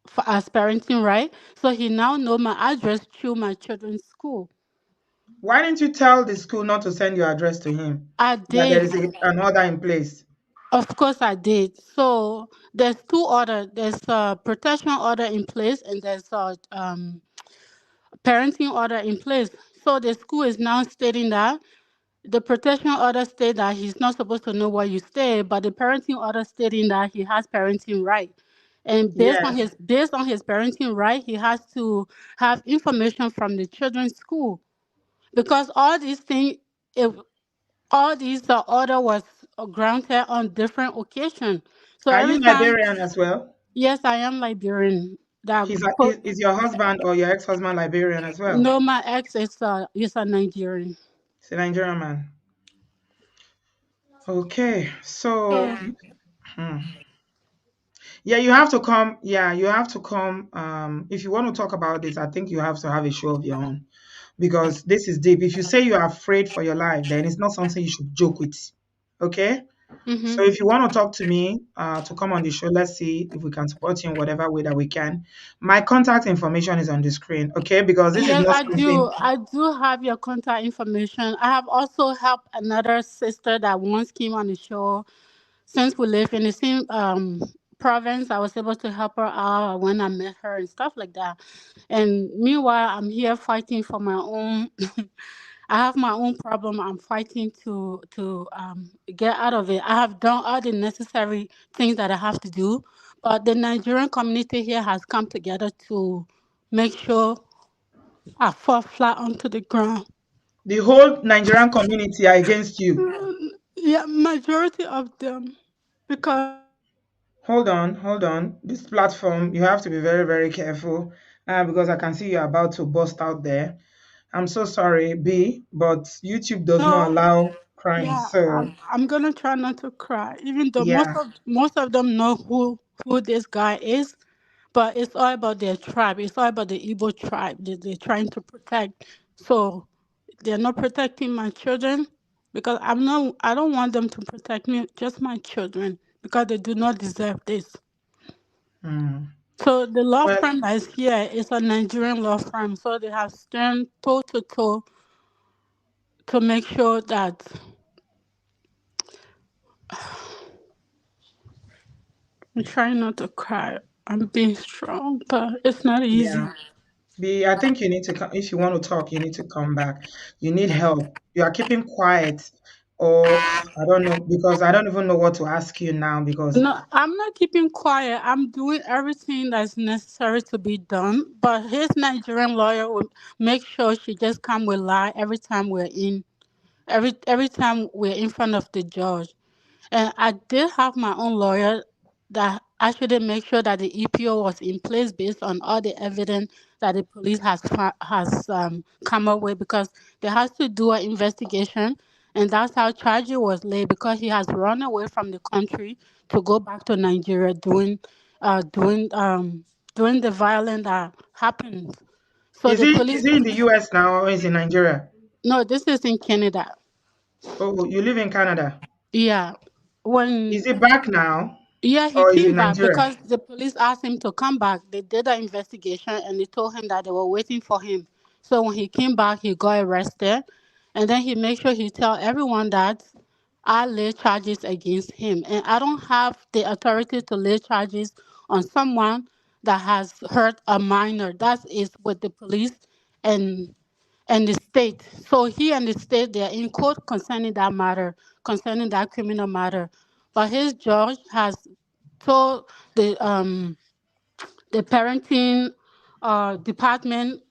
for as parenting right. So he now know my address through my children's school. why didn't you tell the school not to send your address to him? I That there did. is an order in place. Of course I did. So there's two order. There's a protection order in place and there's a parenting order in place. So the school is now stating that the protection order state that he's not supposed to know where you stay, but the parenting order stating that he has parenting right. And Yes. based on his parenting right, he has to have information from the children's school because all these things, if all these order was granted on different occasions. So Are every you time, Liberian as well? yes, I am Liberian. That Is your husband or your ex-husband Liberian as well? no, my ex is a Nigerian. He's a Nigerian man. Okay, so So hmm. Yeah, you have to come. Yeah, you have to come. If you want to talk about this, I think you have to have a show of your own because this is deep. If you say you are afraid for your life, then it's not something you should joke with. Okay? So mm-hmm. if you want to talk to me to come on the show, let's see if we can support you in whatever way that we can. My contact information is on the screen, okay? Because this is Yes, not I something. do. I do have your contact information. I have also helped another sister that once came on the show. Since we live in the same province, I was able to help her out when I met her and stuff like that. And meanwhile, I'm here fighting for my own. I have my own problem. I'm fighting to get out of it. I have done all the necessary things that I have to do, but the Nigerian community here has come together to make sure I fall flat onto the ground. The whole Nigerian community are against you. Yeah, majority of them, because Hold on. This platform, you have to be very, very careful because I can see you're about to bust out there. I'm so sorry, B, but YouTube does not no, allow crying. yeah, So, I'm gonna try not to cry, even though yeah. most of them know who this guy is, but it's all about their tribe. It's all about the Igbo tribe that they're trying to protect. So they're not protecting my children because I don't want them to protect me, just my children, because they do not deserve this. Hmm. So the law Well, firm that is here is a Nigerian law firm. So they have stand toe to toe to make sure that I'm trying not to cry. I'm being strong, but it's not easy. yeah. B, I think you need to come. If you want to talk, you need to come back. You need help. You are keeping quiet, or I don't know, because I don't even know what to ask you now because No, I'm not keeping quiet. I'm doing everything that's necessary to be done. But his Nigerian lawyer will make sure she just come with lie every time every time we're in front of the judge. And I did have my own lawyer that actually make sure that the EPO was in place based on all the evidence that the police has come up with because they has to do an investigation, and that's how charge was laid because he has run away from the country to go back to Nigeria doing the violence that happened. So the is police, he in the US now or is he in Nigeria? no, this is in Canada. Oh, you live in Canada. Yeah, when Is he back now Yeah, he or is he came in back Nigeria? because the police asked him to come back. They did an investigation and they told him that they were waiting for him. So when he came back, he got arrested, and then he made sure he tell everyone that I lay charges against him, and I don't have the authority to lay charges on someone that has hurt a minor. That is with the police and the state. So he and the state they are in court concerning that matter, concerning that criminal matter. But his judge has told the parenting department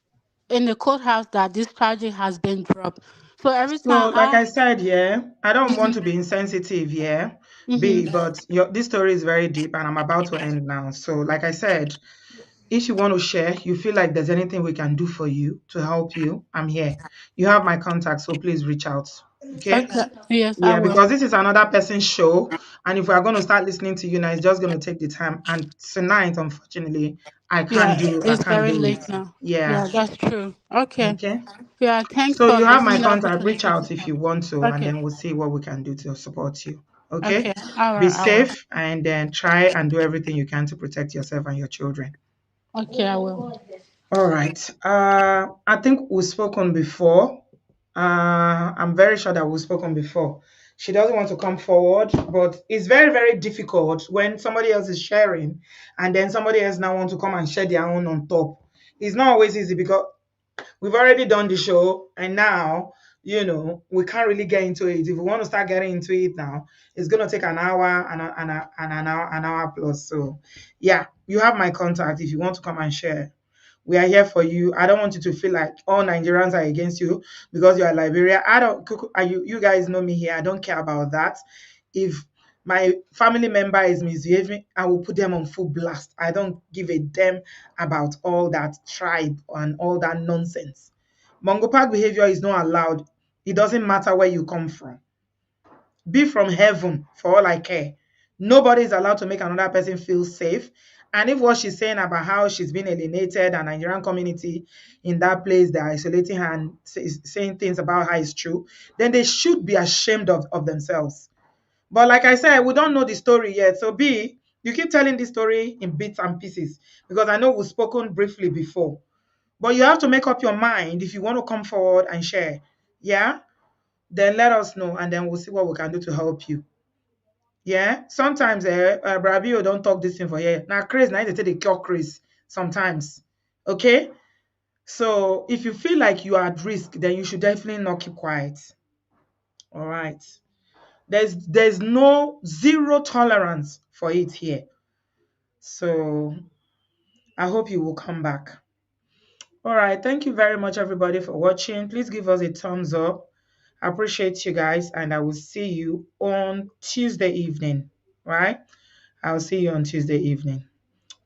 in the courthouse that this charge has been dropped. So every So, time like I said, yeah, I don't want Mhm, to be insensitive, yeah, mhm. B, but this story is very deep and I'm about to end now. So, like I said, if you want to share, you feel like there's anything we can do for you to help you, I'm here. You have my contact, so please reach out. Okay? Okay. Yes, I Yeah, will. because this is another person's show, and if we are going to start listening to you now, it's just going to take the time. And tonight, unfortunately, Yeah, I it's can't very do late it. now. Yeah. Yeah, that's true. Okay. Okay. Yeah, thanks So for you have giving my me the contact. Reach opportunity to out if talk. you want to, and Okay. then we'll see what we can do to support you. Okay. Okay. All Be right, I will. safe, and then try and do everything you can to protect yourself and your children. Okay, I will. All right. I think we've spoken before. I'm very sure that we've spoken before. She doesn't want to come forward, but it's very, very difficult when somebody else is sharing and then somebody else now wants to come and share their own on top. It's not always easy because we've already done the show and now, we can't really get into it. If we want to start getting into it now, it's going to take an hour and an hour plus. So, yeah, you have my contact if you want to come and share. We are here for you. I don't want you to feel like all Nigerians are against you because you are Liberia. I don't. You guys know me here. I don't care about that. If my family member is misbehaving, I will put them on full blast. I don't give a damn about all that tribe and all that nonsense. Mongo Park behavior is not allowed. It doesn't matter where you come from. Be from heaven for all I care. Nobody is allowed to make another person feel safe. And if what she's saying about how she's been alienated and Nigerian community in that place, they're isolating her and saying things about her is true, then they should be ashamed of themselves. But like I said, we don't know the story yet. So B, you keep telling this story in bits and pieces because I know we've spoken briefly before. But you have to make up your mind if you want to come forward and share. Yeah? Then let us know and then we'll see what we can do to help you. Yeah, sometimes Brabio don't talk this thing for here. Now, Chris, now they take the cure Chris sometimes. Okay, so if you feel like you are at risk, then you should definitely not keep quiet. All right, there's no zero tolerance for it here. So I hope you will come back. All right, thank you very much, everybody, for watching. Please give us a thumbs up. I appreciate you guys, and I will see you on Tuesday evening. Right? I'll see you on Tuesday evening.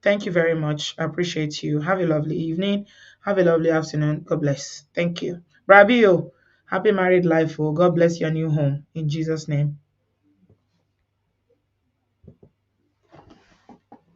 Thank you very much. I appreciate you. Have a lovely evening. Have a lovely afternoon. God bless. Thank you. Rabio, happy married life. Oh, God bless your new home. In Jesus' name.